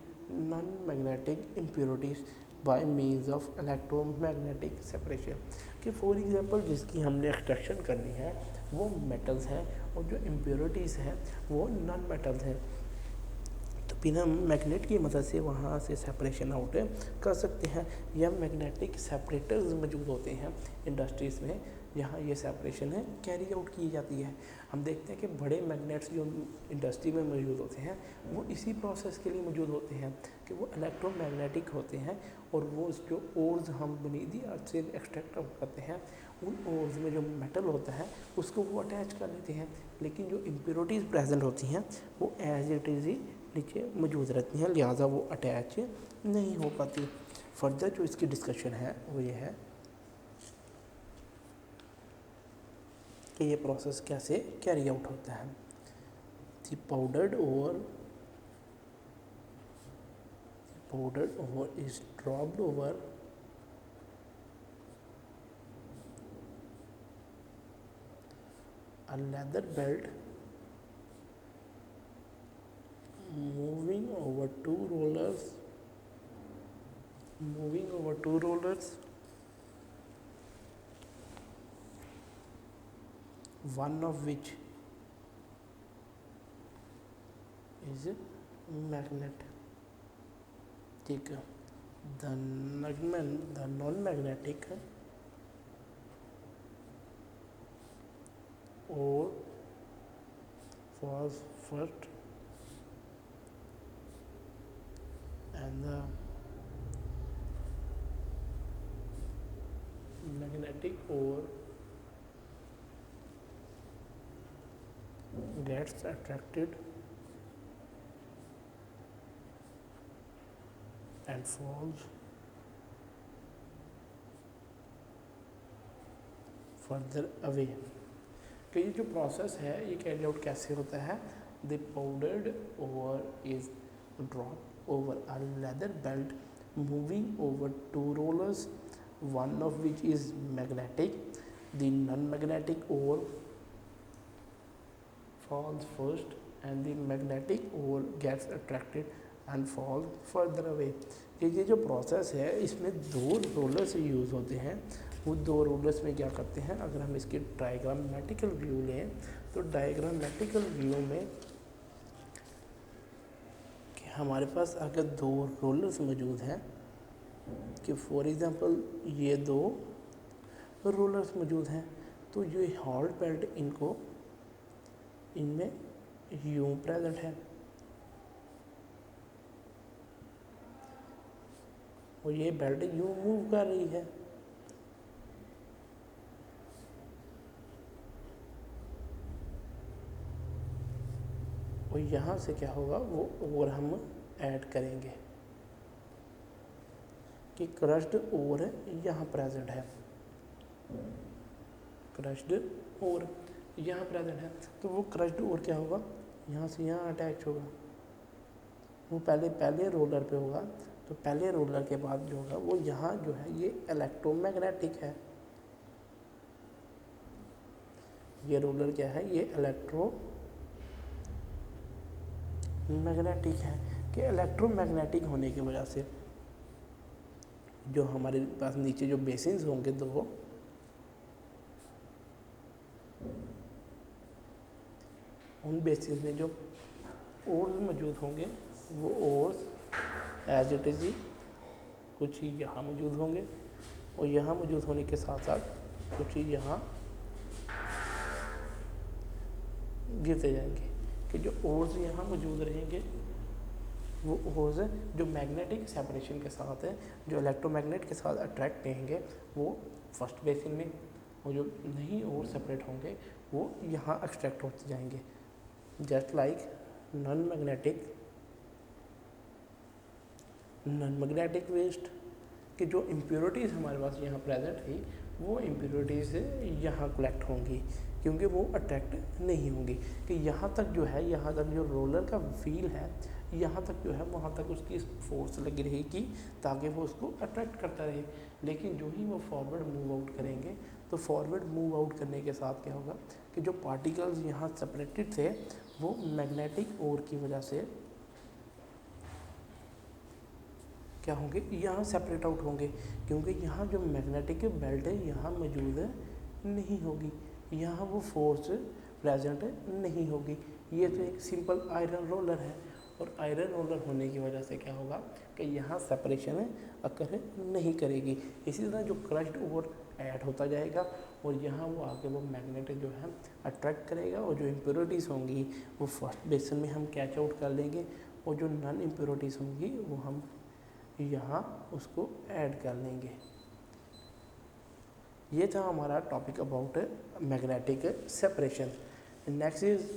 non-magnetic impurities, bye means of electromagnetic separation. कि फॉर एग्जांपल जिसकी हमने एक्सट्रैक्शन करनी है वो मेटल्स हैं और जो इम्प्योरिटीज़ हैं वो नॉन मेटल्स हैं, तो बिना मैग्नेट की मदद से वहाँ से सेपरेशन आउट कर सकते हैं। या मैग्नेटिक सेपरेटर्स मौजूद होते हैं इंडस्ट्रीज़ में, जहाँ ये सेपरेशन है कैरी आउट की जाती है। हम देखते हैं कि बड़े मैग्नेट्स जो इंडस्ट्री में मौजूद होते हैं वो इसी प्रोसेस के लिए मौजूद होते हैं कि वो इलेक्ट्रोमैग्नेटिक होते हैं, और वो जो ओर्स हम बुनियादी अर्थ से एक्सट्रैक्ट करते हैं उन ओर्स में जो मेटल होता है उसको वो अटैच कर लेते हैं, लेकिन जो इम्प्योरिटीज़ प्रेजेंट होती हैं वो एज इट इज़ ही नीचे मौजूद रहती हैं, लिहाजा वो अटैच नहीं हो पाती। फर्दर जो इसकी डिस्कशन है वो ये है कि ये प्रोसेस कैसे कैरी आउट होता है। The powdered ore is dropped over a leather belt moving over two rollers one of which is magnet। ठीक है, the non-magnetic ore was first and the magnetic ore gets attracted and falls further away। कि ये जो process है ये carry out कैसे होता है। The powdered ore is drop over a leather belt moving over two rollers one of which is magnetic. The non magnetic ore falls first and the magnetic ore gets attracted and falls further away। ये जो process है इसमें दो rollers use होते हैं। वो दो rollers में क्या करते हैं, अगर हम इसके डायग्रामेटिकल व्यू लें तो डायग्रामेटिकल व्यू में कि हमारे पास अगर दो रोलर्स मौजूद हैं, कि फॉर एग्जांपल ये दो रोलर्स मौजूद हैं, तो ये हॉल बेल्ट इनमें यूं प्रेजेंट है और ये बेल्ट यूं मूव कर रही है। और यहाँ से क्या होगा वो और हम ऐड करेंगे कि क्रश्ड ओर यहाँ प्रेजेंट है, क्रश्ड ओर यहाँ प्रेजेंट है, तो वो क्रश्ड ओर क्या होगा यहाँ से यहाँ अटैच होगा। वो पहले रोलर पे होगा, तो पहले रोलर के बाद जो होगा वो यहाँ जो है ये इलेक्ट्रोमैग्नेटिक है। ये रोलर क्या है, ये इलेक्ट्रोमैग्नेटिक है। कि इलेक्ट्रोमैग्नेटिक होने की वजह से जो हमारे पास नीचे जो बेसिन्स होंगे दो, उन बेसिस में जो ओर्स मौजूद होंगे वो ओर्स एज इट इज़ ही कुछ ही यहाँ मौजूद होंगे और यहाँ मौजूद होने के साथ साथ कुछ ही यहाँ गिरते जाएंगे। कि जो ओर्स यहाँ मौजूद रहेंगे वो ओर्स जो मैग्नेटिक सेपरेशन के साथ है, जो इलेक्ट्रोमैग्नेट के साथ अट्रैक्ट रहेंगे वो फर्स्ट बेसिन में, और जो नहीं और सेपरेट होंगे वो यहाँ एक्सट्रैक्ट होते जाएंगे। Just like non magnetic waste कि जो इम्प्योरिटीज़ हमारे पास यहाँ प्रेजेंट थी वो इम्प्योरिटीज़ यहाँ कलेक्ट होंगी क्योंकि वो अट्रैक्ट नहीं होंगी। कि यहाँ तक जो है, यहाँ तक जो रोलर का व्हील है यहाँ तक जो है वहाँ तक उसकी फोर्स लगी रहेगी ताकि वो उसको अट्रैक्ट करता रहे। लेकिन जो ही वो फॉरवर्ड मूव आउट करेंगे तो फॉरवर्ड मूव आउट करने के साथ क्या होगा कि जो पार्टिकल्स यहाँ सेपरेटेड थे वो मैग्नेटिक ओर की वजह से क्या होंगे, यहाँ सेपरेट आउट होंगे, क्योंकि यहाँ जो मैग्नेटिक बेल्ट है यहाँ मौजूद नहीं होगी, यहाँ वो फोर्स प्रेजेंट नहीं होगी। ये तो एक सिंपल आयरन रोलर है, और आयरन रोलर होने की वजह से क्या होगा कि यहाँ सेपरेशन अकर नहीं करेगी। इसी तरह जो क्रश्ड ओर ऐड होता जाएगा, और यहाँ वो आके वो मैग्नेट जो है अट्रैक्ट करेगा, और जो इम्प्योरिटीज़ होंगी वो फर्स्ट बेसन में हम कैच आउट कर लेंगे, और जो नॉन इम्प्योरिटीज़ होंगी वो हम यहाँ उसको ऐड कर लेंगे। ये था हमारा topic about magnetic separation. Next is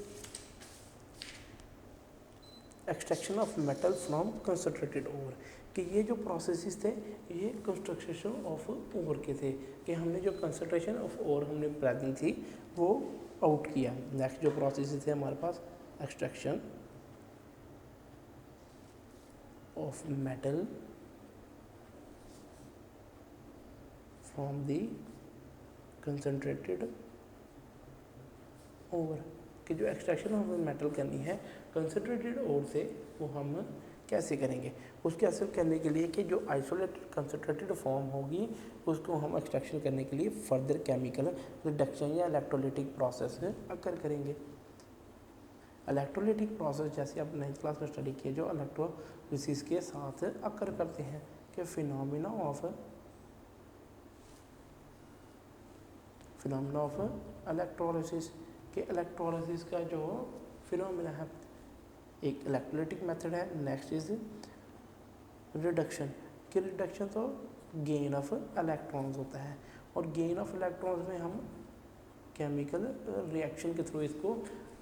extraction of metal from concentrated ore, कि ये जो प्रोसेसेस थे ये कंस्ट्रक्शन ऑफ ओर के थे, कि हमने जो कंसनट्रेशन ऑफ ओर हमने प्रेजेंट थी वो आउट किया। नेक्स्ट जो प्रोसेसेस थे हमारे पास, extraction of metal from the concentrated ore, कि जो एक्सट्रैक्शन हमें मेटल करनी है कंसनट्रेटेड ओर से, वो हम कैसे करेंगे। उसके ऐसे करने के लिए कि जो आइसोलेटेड कंसनट्रेटेड फॉर्म होगी उसको हम एक्सट्रैक्शन करने के लिए फर्दर केमिकल रिडक्शन या इलेक्ट्रोलाइटिक प्रोसेस अकर करेंगे। इलेक्ट्रोलाइटिक प्रोसेस जैसे आप 9th क्लास में स्टडी किए, जो इलेक्ट्रोलिसिस के साथ अकर करते हैं, कि फिनोमिना ऑफ इलेक्ट्रोलिसिस, के इलेक्ट्रोलिसिस का जो फिनोमिना है, एक इलेक्ट्रोलाइटिक मेथड है। नेक्स्ट इज रिडक्शन, कि रिडक्शन तो गेन ऑफ इलेक्ट्रॉन्स होता है, और गेन ऑफ इलेक्ट्रॉन्स में हम केमिकल रिएक्शन के थ्रू इसको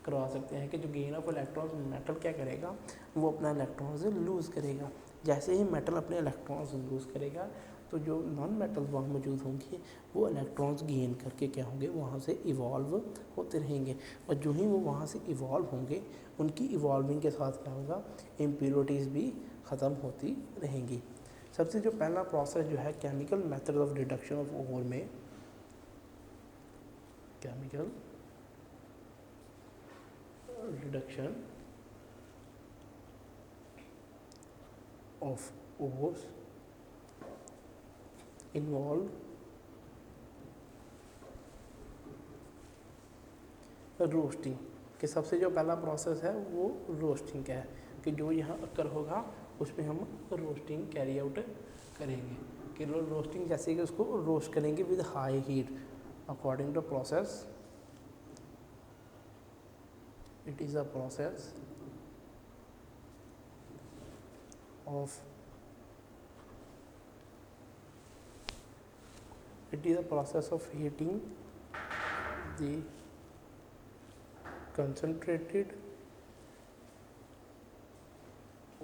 करवा सकते हैं, कि जो गेन ऑफ इलेक्ट्रॉन्स, मेटल क्या करेगा, वो अपना इलेक्ट्रॉन्स लूज़ करेगा। जैसे ही मेटल अपने इलेक्ट्रॉन्स लूज़ करेगा तो जो नॉन मेटल्स वहाँ मौजूद होंगे वो इलेक्ट्रॉन्स गेन करके क्या होंगे, वहाँ से इवॉल्व होते रहेंगे, और जो ही वो वहाँ से इवॉल्व होंगे उनकी इवॉल्विंग के साथ क्या होगा, इम्प्योरिटीज़ भी ख़त्म होती रहेंगी। सबसे जो पहला प्रोसेस जो है chemical method of reduction of ore में, chemical reduction of ores involve roasting, कि सबसे जो पहला प्रोसेस है वो रोस्टिंग का है, कि जो यहाँ अकर होगा उसमें हम रोस्टिंग कैरी आउट करेंगे, कि रोस्टिंग जैसे कि उसको रोस्ट करेंगे with high heat according to process, it is a process of heating the concentrated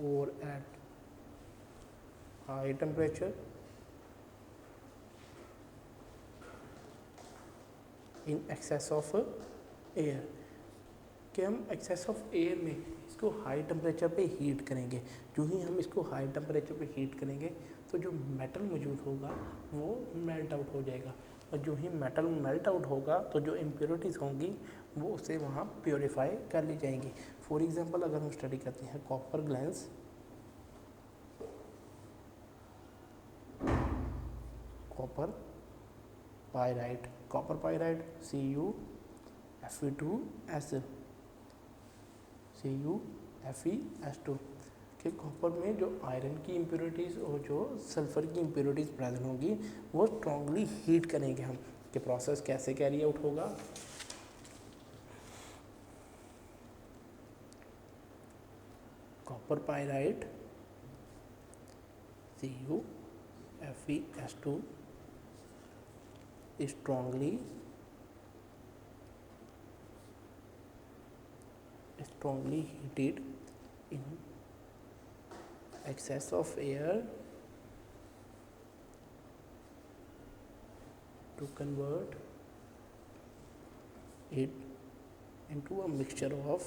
ore at high temperature in excess of air, कि हम एक्सेस ऑफ एयर में इसको हाई टेम्परेचर पे हीट करेंगे। जो ही हम इसको हाई टेम्परेचर पे हीट करेंगे तो जो मेटल मौजूद होगा वो मेल्ट आउट हो जाएगा, और जो ही मेटल मेल्ट आउट होगा तो जो इम्प्योरिटीज़ होंगी वो उसे वहाँ प्योरीफाई कर ली जाएंगी। फॉर एग्जांपल अगर हम स्टडी करते हैं copper glans, copper pyrite CuFe2S, CuFeS2, कि कॉपर में जो आयरन की इम्प्योरिटीज़ और जो सल्फ़र की इम्प्योरिटीज़ प्रेजेंट होंगी वो स्ट्रांगली हीट करेंगे हम, कि प्रोसेस कैसे कैरी आउट होगा। Copper pyrite CuFeS2 strongly heated in excess of air to convert it into a mixture of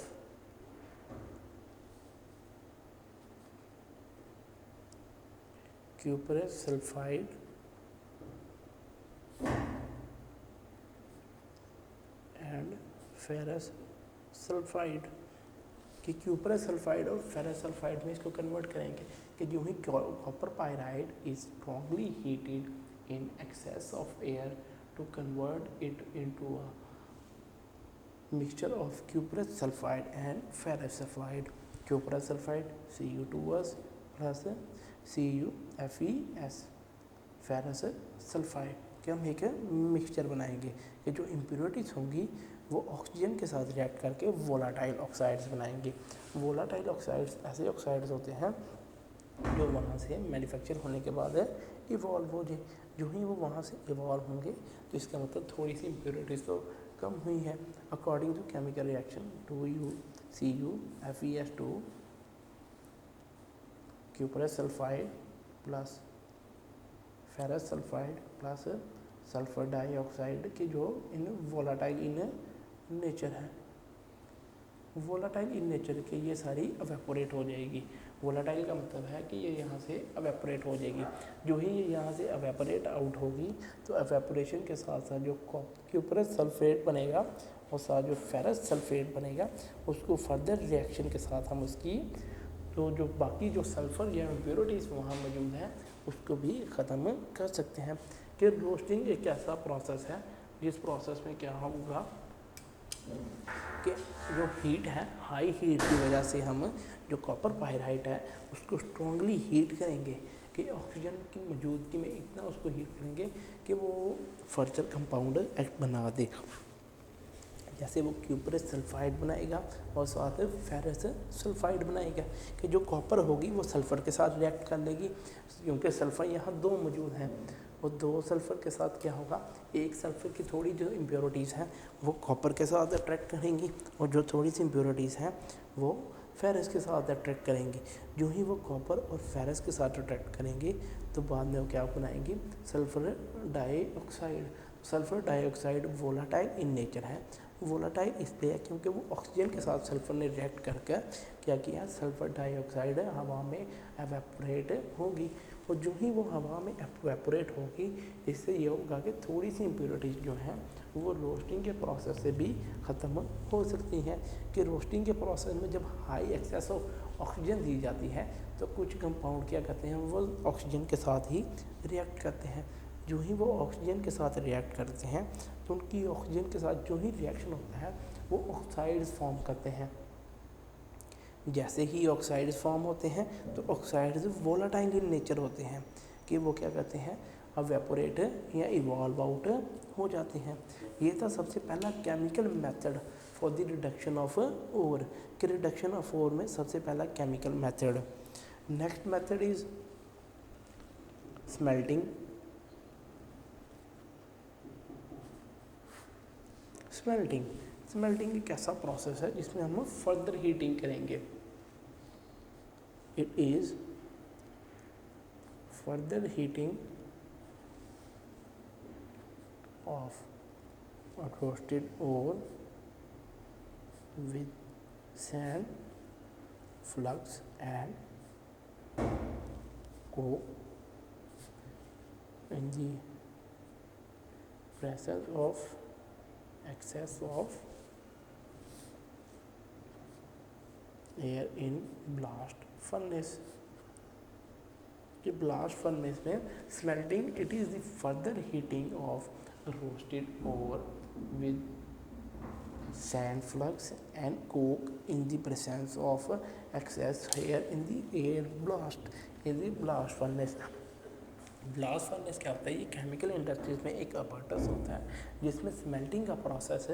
cuprous sulfide and ferrous sulfide, कि क्यूपरस सल्फाइड और फेरस सल्फाइड में इसको कन्वर्ट करेंगे कि जो ही copper pyrite is strongly heated in excess of air to convert it into a mixture of cuprous sulfide and ferrous sulfide. Cuprous sulfide Cu2s plus CuFeS, ferrous sulfide के हम एक mixture बनाएंगे कि जो इम्प्योरिटीज़ होंगी वो ऑक्सीजन के साथ रिएक्ट करके वोलाटाइल ऑक्साइड्स बनाएंगे। वोलाटाइल ऑक्साइड्स ऐसे ऑक्साइड्स होते हैं जो वहाँ से मैन्युफैक्चर होने के बाद इवॉल्व हो जाए। जो ही वो वहाँ से इवॉल्व होंगे तो इसका मतलब थोड़ी सी इम्प्योरिटीज़ तो कम हुई है। According to chemical reaction 2CuFeS2 cuprous sulphide plus ferrous sulphide plus sulphur dioxide की जो इन वोलाटाइल इन नेचर है, वोलाटाइल इन नेचर के ये सारी अवेपोरेट हो जाएगी। वोलाटाइल का मतलब है कि ये यहाँ से अवेपोरेट हो जाएगी। जो ही ये यहाँ से अवेपोरेट आउट होगी तो अवेपोरेशन के साथ साथ जो क्यूपरस सल्फेट बनेगा और साथ जो फेरस सल्फेट बनेगा उसको फर्दर रिएक्शन के साथ हम उसकी जो बाकी जो सल्फ़र या इम्प्योरिटीज़ वहाँ मौजूद हैं उसको भी ख़त्म कर सकते हैं। कि रोस्टिंग एक ऐसा प्रोसेस है जिस प्रोसेस में क्या होगा कि जो हीट है, हाई हीट की वजह से हम जो कॉपर पायराइट है उसको स्ट्रांगली हीट करेंगे कि ऑक्सीजन की मौजूदगी में इतना उसको हीट करेंगे कि वो फर्दर कंपाउंड बना दे। जैसे वो क्यूपरस सल्फाइड बनाएगा और साथ फेरस सल्फाइड बनाएगा कि जो कॉपर होगी वो सल्फ़र के साथ रिएक्ट कर लेगी, क्योंकि सल्फ़र यहाँ दो मौजूद हैं। वो दो सल्फ़र के साथ क्या होगा, एक सल्फ़र की थोड़ी जो इम्प्योरिटीज़ हैं वो कॉपर के साथ अट्रैक्ट करेंगी और जो थोड़ी सी इम्प्योरिटीज़ हैं वो फेरस के साथ अट्रैक्ट करेंगी। जो ही वो कॉपर और फेरस के साथ अट्रैक्ट करेंगे तो बाद में वो क्या बनाएंगी, sulphur dioxide. Sulphur dioxide volatile in nature है। वोलाटाइल इसलिए है क्योंकि वो ऑक्सीजन के साथ सल्फ़र ने रिएक्ट करके क्या किया, सल्फ़र डाइऑक्साइड हवा में एवेपोरेट होगी और जो ही वो हवा में एवेपोरेट होगी इससे ये होगा कि थोड़ी सी इम्प्योरिटीज़ जो हैं वो रोस्टिंग के प्रोसेस से भी ख़त्म हो सकती हैं। कि रोस्टिंग के प्रोसेस में जब हाई एक्सेस ऑफ ऑक्सीजन दी जाती है तो कुछ कंपाउंड क्या करते हैं, वो ऑक्सीजन के साथ ही रिएक्ट करते हैं। जो ही वो ऑक्सीजन के साथ रिएक्ट करते हैं तो उनकी ऑक्सीजन के साथ जो ही रिएक्शन होता है वो ऑक्साइड्स फॉर्म करते हैं। जैसे ही ऑक्साइड्स फॉर्म होते हैं तो ऑक्साइड्स वोलाटाइल इन नेचर होते हैं कि वो क्या करते हैं, एवेपोरेट या इवॉल्व आउट हो जाते हैं। ये था सबसे पहला chemical method for the reduction of ore. कि रिडक्शन ऑफ ओर में सबसे पहला chemical method. Next method is smelting. Smelting एक ऐसा प्रोसेस है जिसमें हम फर्दर हीटिंग करेंगे। It is further heating of roasted ore with sand, flux and coke in the presence of excess of air in blast furnace. कि blast furnace में smelting it is the further heating of roasted ore with sand flux and coke in the presence of excess air in the air blast in the blast furnace. Blast furnace क्या होता है, ये chemical industries में एक apparatus होता है जिसमें smelting का प्रोसेस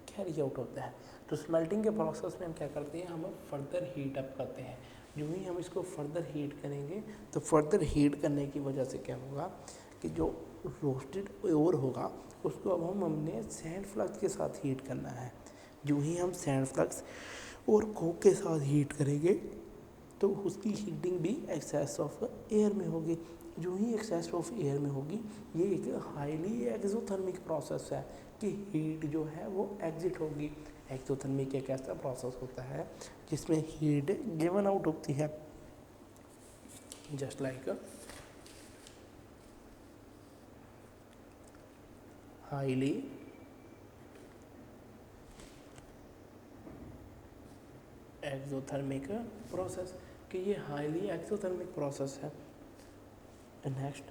कैरी आउट होता है। तो स्मेल्टिंग के प्रोसेस में हम क्या करते हैं, हम फर्दर हीट अप करते हैं। जो ही हम इसको फर्दर हीट करेंगे तो फर्दर हीट करने की वजह से क्या होगा कि जो रोस्टेड ओर होगा उसको अब हमने सैंड फ्लक्स के साथ हीट करना है। जो ही हम सैंड फ्लक्स और कोक के साथ हीट करेंगे तो उसकी हीटिंग भी एक्सेस ऑफ एयर में होगी। जो ही एक्सेस ऑफ एयर में होगी ये एक हाईली एक्सोथर्मिक प्रोसेस है कि हीट जो है वो एग्जिट होगी। एक्सोथर्मिक एक ऐसा प्रोसेस होता है जिसमें हीट गिवन आउट होती है, just like highly exothermic process, कि ये हाईली एक्सोथर्मिक प्रोसेस है। Next,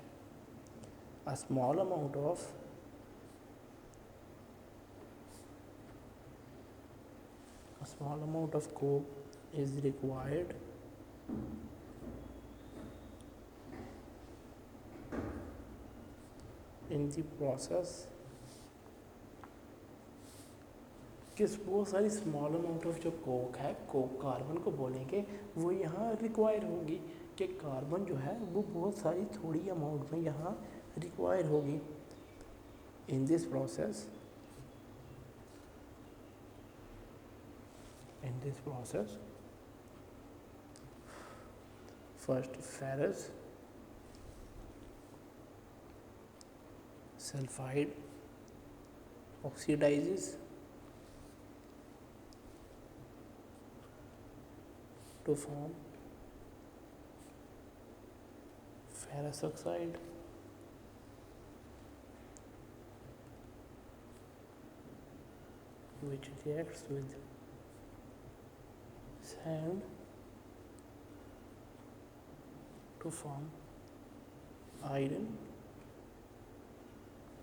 a small amount of coke is required in the process, किस बहुत सारी स्मॉल अमाउंट ऑफ जो कोक है, कोक कार्बन को बोलेंगे, वो यहाँ रिक्वायर होगी, कि कार्बन जो है वो बहुत सारी थोड़ी अमाउंट में यहाँ रिक्वायर होगी। इन this process first ferrous sulphide oxidizes to form ferrous oxide, which reacts with sand to form iron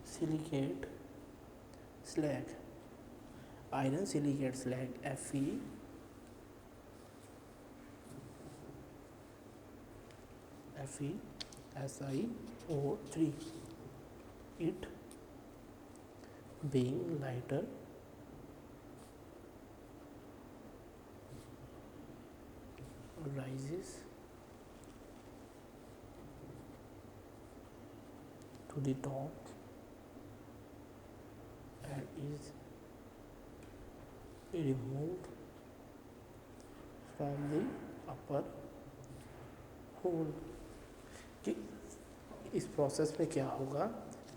silicate slag. Iron silicate slag FeSiO3. It being lighter rises to the top and is removed from the upper hole. कि इस process में क्या होगा?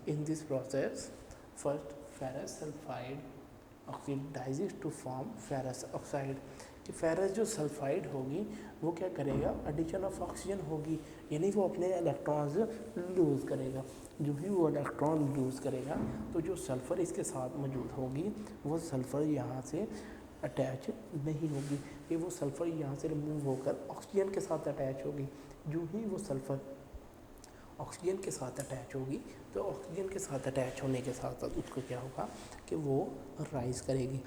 In this process first ferrous sulphide oxidises to form ferrous oxide. कि ferrous जो sulphide होगी वो क्या करेगा? एडिशन ऑफ ऑक्सीजन होगी, यानी वो अपने इलेक्ट्रॉन्स लूज़ करेगा। जो भी वो इलेक्ट्रॉन लूज़ करेगा तो जो सल्फ़र इसके साथ मौजूद होगी वो सल्फ़र यहाँ से अटैच नहीं होगी, कि वो सल्फ़र यहाँ से रिमूव होकर ऑक्सीजन के साथ अटैच होगी। जो ही वो सल्फ़र ऑक्सीजन के साथ अटैच होगी तो ऑक्सीजन के साथ अटैच होने के साथ साथ उसको क्या होगा कि वो राइज़ करेगी,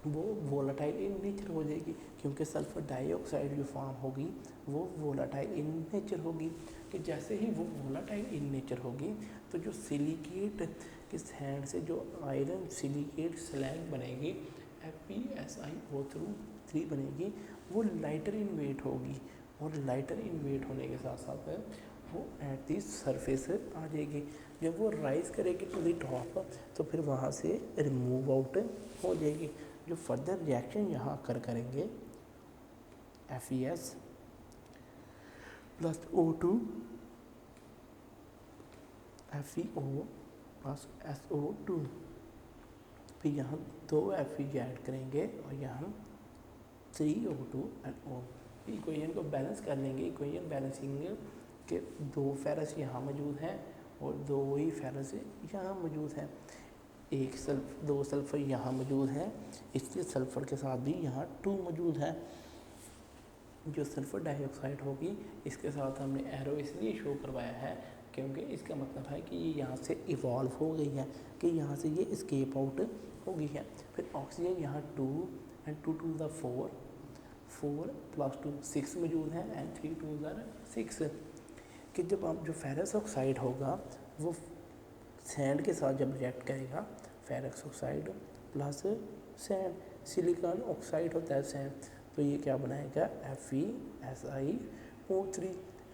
वो वोलाटाइल इन नेचर हो जाएगी, क्योंकि सल्फ़र डाइऑक्साइड जो फॉर्म होगी वो वोलाटाइल इन नेचर होगी। कि जैसे ही वो वोलाटाइल इन नेचर होगी तो जो सिलिकेट के सैंड से जो आयरन सिलिकेट स्लैग बनेगी FeSiO3 बनेगी, वो लाइटर इन वेट होगी, और लाइटर इन वेट होने के साथ साथ वो एट दी सरफेस आ जाएगी। जब वो राइज़ करेगी टू दी टॉप तो फिर वहाँ से रिमूव आउट हो जाएगी। जो फर्दर रिएक्शन यहाँ करेंगे FeS plus O2 FeO plus SO2, फिर यहाँ 2 Fe ऐड करेंगे और यहाँ 3O2 एंड O। इक्वेशन को बैलेंस कर लेंगे, इक्वेशन बैलेंसिंग के 2 फेरस यहाँ मौजूद हैं और 2 ही फेरस यहाँ मौजूद हैं, 2 सल्फ़र यहाँ मौजूद हैं, इसलिए सल्फ़र के साथ भी यहाँ 2 मौजूद हैं। जो सल्फ़र डाइऑक्साइड होगी इसके साथ हमने एरो इसलिए शो करवाया है क्योंकि इसका मतलब है कि ये यहाँ से इवॉल्व हो गई है, कि यहाँ से ये एस्केप आउट हो गई है। फिर ऑक्सीजन यहाँ 2 एंड 2 2 द 4 प्लस 2 6 मौजूद है एंड 3 2 द 6। कि जब आप जो फेरस ऑक्साइड होगा वो सैंड के साथ जब रिएक्ट करेगा, ferrous oxide plus sand, silicon oxide होता है सैंड, तो ये क्या बनाएगा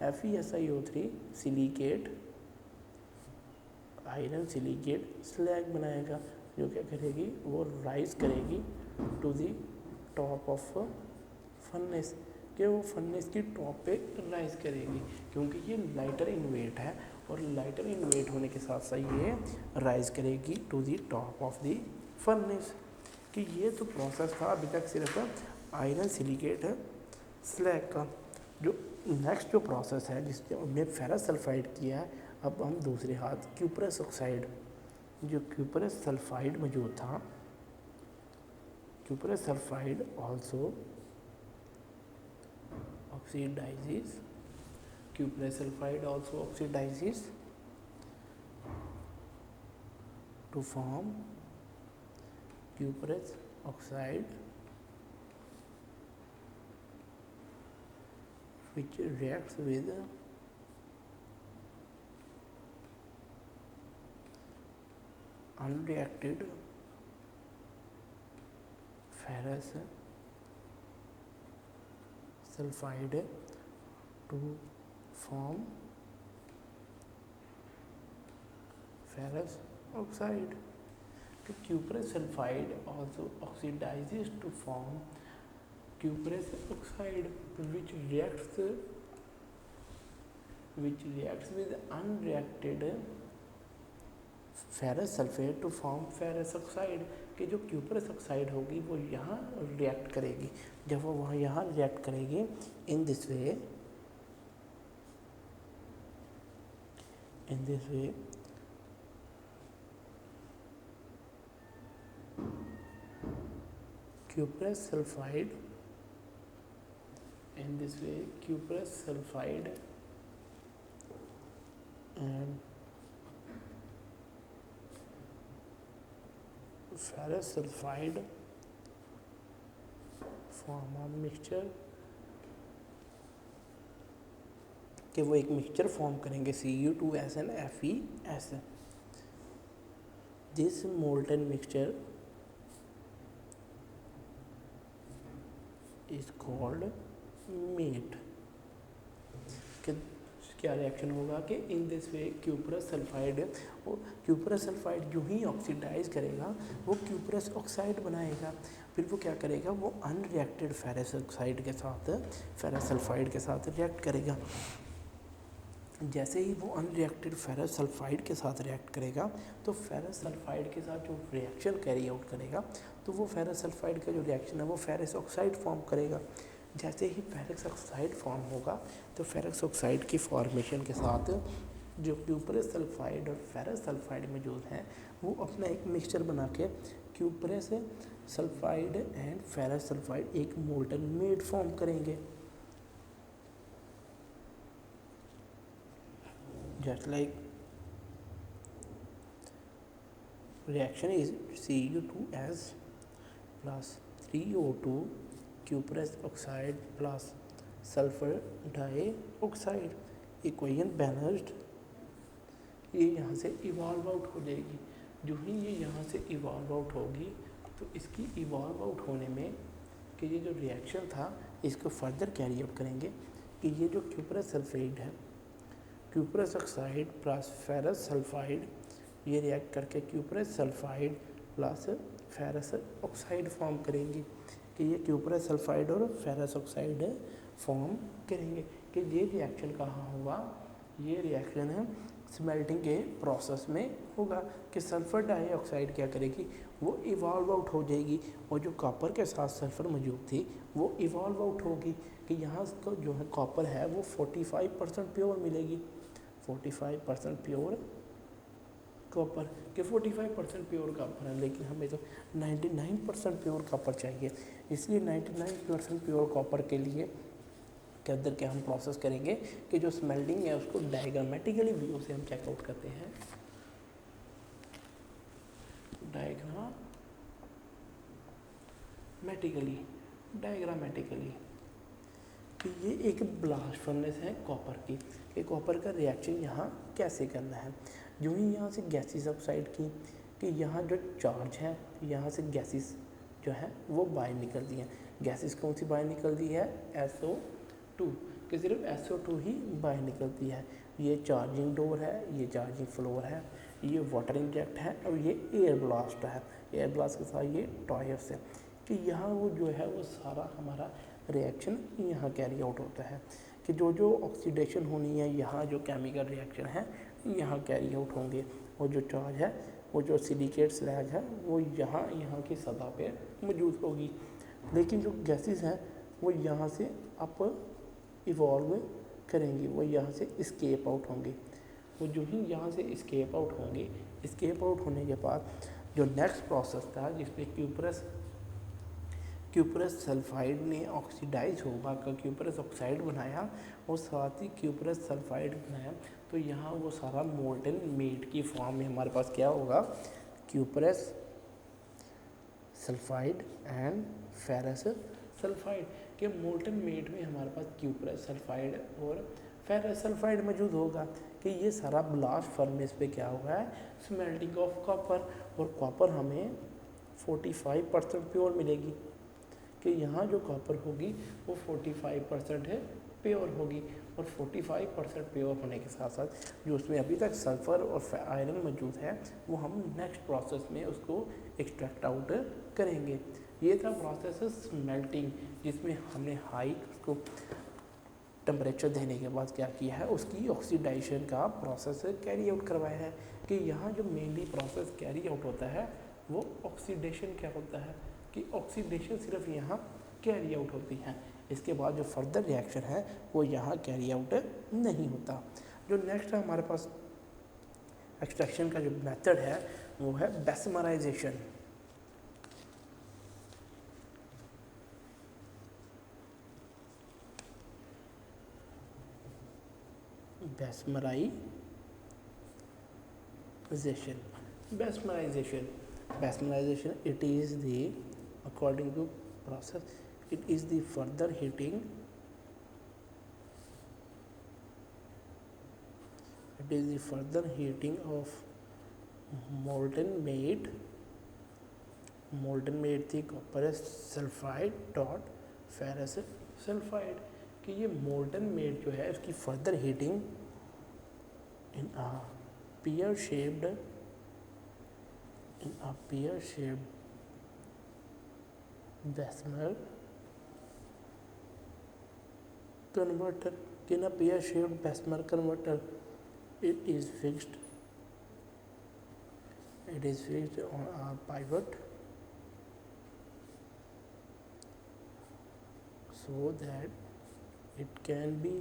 FeSiO3 silicate iron silicate slag बनाएगा, जो क्या करेगी वो राइज करेगी to the top of furnace, कि वो फर्नेस की टॉप पे राइज करेगी, क्योंकि ये लाइटर इन वेट है और लाइटर इन वेट होने के साथ साथ ये राइज करेगी to the top of the furnace. कि ये तो प्रोसेस था अभी तक सिर्फ आयरन सिलिकेट स्लैग का। जो नेक्स्ट जो प्रोसेस है जिसमें हमने फेरस सल्फाइड किया है, अब हम दूसरे हाथ क्यूपरस ऑक्साइड, जो क्यूपरस सल्फाइड मौजूद था cuprous sulfide also oxidizes, cuprous sulfide also oxidizes to form cuprous oxide, which reacts with unreacted ferrous sulfide to form ferrous oxide. तो cuprous sulfide also oxidizes to form cuprous oxide, which reacts with unreacted ferrous sulfate to form ferrous oxide. कि जो cuprous oxide होगी वो यहाँ react करेगी, जब वो वहाँ यहाँ रिएक्ट करेगी in this way cuprous sulfide and ferrous sulfide form a mixture, कि वो एक मिक्सचर फॉर्म करेंगे Cu2SN FeS. This molten mixture is called matte. क्या रिएक्शन होगा कि in this way cuprous sulphide जो ही ऑक्सीडाइज करेगा वो क्यूप्रस ऑक्साइड बनाएगा. फिर वो क्या करेगा, वो अनरिएक्टेड फेरस ऑक्साइड के साथ फेरस सल्फाइड के साथ रिएक्ट करेगा. जैसे ही वो अनरिएक्टेड फेरस सल्फाइड के साथ रिएक्ट करेगा तो फेरस सल्फाइड के साथ जो रिएक्शन कैरी आउट करेगा तो वो फेरस सल्फाइड का जो रिएक्शन है वो फेरस ऑक्साइड फॉर्म करेगा. जैसे ही फेरस ऑक्साइड फॉर्म होगा तो फेरस ऑक्साइड की फॉर्मेशन के साथ जो क्यूप्रस सल्फाइड और फेरस सल्फाइड में जो है वो अपना एक मिक्सचर बना के cuprous sulphide and ferrous sulphide एक मोल्टन मेड फॉर्म करेंगे. Just like reaction is Cu2S plus 3O2 cuprous oxide plus sulfur dioxide, equation balanced. ये यहाँ से इवॉल्व आउट हो जाएगी. जो ही ये यहाँ से इवॉल्व आउट होगी तो इसकी इवॉल्व आउट होने में कि ये जो रिएक्शन था इसको फर्दर कैरी आउट करेंगे कि ये जो क्यूप्रस सल्फेट है, cuprous oxide plus ferrous sulphide, ये रिएक्ट करके cuprous sulphide plus ferrous oxide form करेंगे. कि ये क्यूप्रस सल्फाइड और फेरस ऑक्साइड फॉर्म करेंगे. कि ये रिएक्शन कहाँ होगा, ये रिएक्शन है स्मेल्टिंग के प्रोसेस में होगा. कि सल्फर डाइऑक्साइड क्या करेगी, वो इवॉल्व आउट हो जाएगी और जो कॉपर के साथ सल्फर मौजूद थी वो इवॉल्व आउट होगी. कि यहाँ का जो है कॉपर है वो 45% प्योर मिलेगी, 45% प्योर कॉपर. कि 45% प्योर कॉपर है लेकिन हमें तो 99% प्योर कॉपर चाहिए. इसलिए 99% प्योर कॉपर के लिए के अंदर क्या हम प्रोसेस करेंगे कि जो स्मेल्टिंग है उसको डायग्रामेटिकली व्यू से हम चेकआउट करते हैं. डायग्रामेटिकली कि ये एक ब्लास्ट फर्नेस है कॉपर की. कि कॉपर का रिएक्शन यहाँ कैसे करना है. जो ही यहाँ से गैसेस ऑक्साइड की कि यहाँ जो चार्ज है यहाँ से गैसेस जो है वो बाहर निकलती हैं. गैसेस कौन सी बाहर निकलती है, SO2. कि सिर्फ SO2 ही बाहर निकलती है. ये चार्जिंग डोर है, ये चार्जिंग फ्लोर है, ये वाटर इंजेक्ट है और ये एयर ब्लास्ट है. एयर ब्लास्ट के साथ ये टॉयर्स है. कि यहाँ वो जो है वो सारा हमारा रिएक्शन यहाँ कैरी आउट होता है. कि जो ऑक्सीडेशन होनी है यहाँ जो केमिकल रिएक्शन है यहाँ कैरी आउट होंगे. और जो चार्ज है वो जो सिलिकेट स्लैग है वो यहाँ की सतह पे मौजूद होगी. लेकिन जो गैसेस हैं वो यहाँ से अप इवॉल्व करेंगी, वो यहाँ से इस्केप आउट होंगे. वो जो ही यहाँ से इस्केप आउट होंगे, इस्केप आउट होने के बाद जो नेक्स्ट प्रोसेस था जिसमें क्यूप्रस क्यूपरस सल्फाइड ने ऑक्सीडाइज होगा का क्यूपरस ऑक्साइड बनाया और साथ ही क्यूपरस सल्फाइड बनाया, तो यहाँ वो सारा मोल्टन मेड की फॉर्म में हमारे पास क्या होगा, cuprous sulphide and ferrous sulphide के मोल्टन मेड में हमारे पास क्यूपरस सल्फाइड और फेरस सल्फाइड मौजूद होगा कि ये सारा ब्लास्ट फर्नेस पे क्या हुआ है, स्मेल्टिंग ऑफ कॉपर, और कॉपर हमें 45% प्योर मिलेगी कि यहाँ जो कॉपर होगी वो 45% है प्योर होगी, और 45% प्योर होने के साथ साथ जो उसमें अभी तक सल्फ़र और आयरन मौजूद है वो हम नेक्स्ट प्रोसेस में उसको एक्सट्रैक्ट आउट करेंगे। ये था प्रोसेस स्मेल्टिंग, जिसमें हमने हाई उसको टेम्परेचर देने के बाद क्या किया है, उसकी ऑक्सीडाइजेशन का प्रोसेस कैरी आउट करवाया है कि यहाँ जो मेनली प्रोसेस कैरी आउट होता है वो ऑक्सीडेशन क्या होता है कि ऑक्सीडेशन सिर्फ यहाँ कैरी आउट होती है, इसके बाद जो फर्दर रिएक्शन है वो यहाँ कैरी आउट नहीं होता। जो नेक्स्ट है हमारे पास एक्सट्रैक्शन का जो मेथड है वो है बेस्मराइजेशन। Mesmerization, it is the, according to process, it is the further heating, of molten made थी copper sulphide dot ferrous sulphide कि ये मोल्टन मेड जो है उसकी further heating in a pear-shaped Bessemer converter. In a pear-shaped Bessemer converter, it is fixed on a pivot so that it can be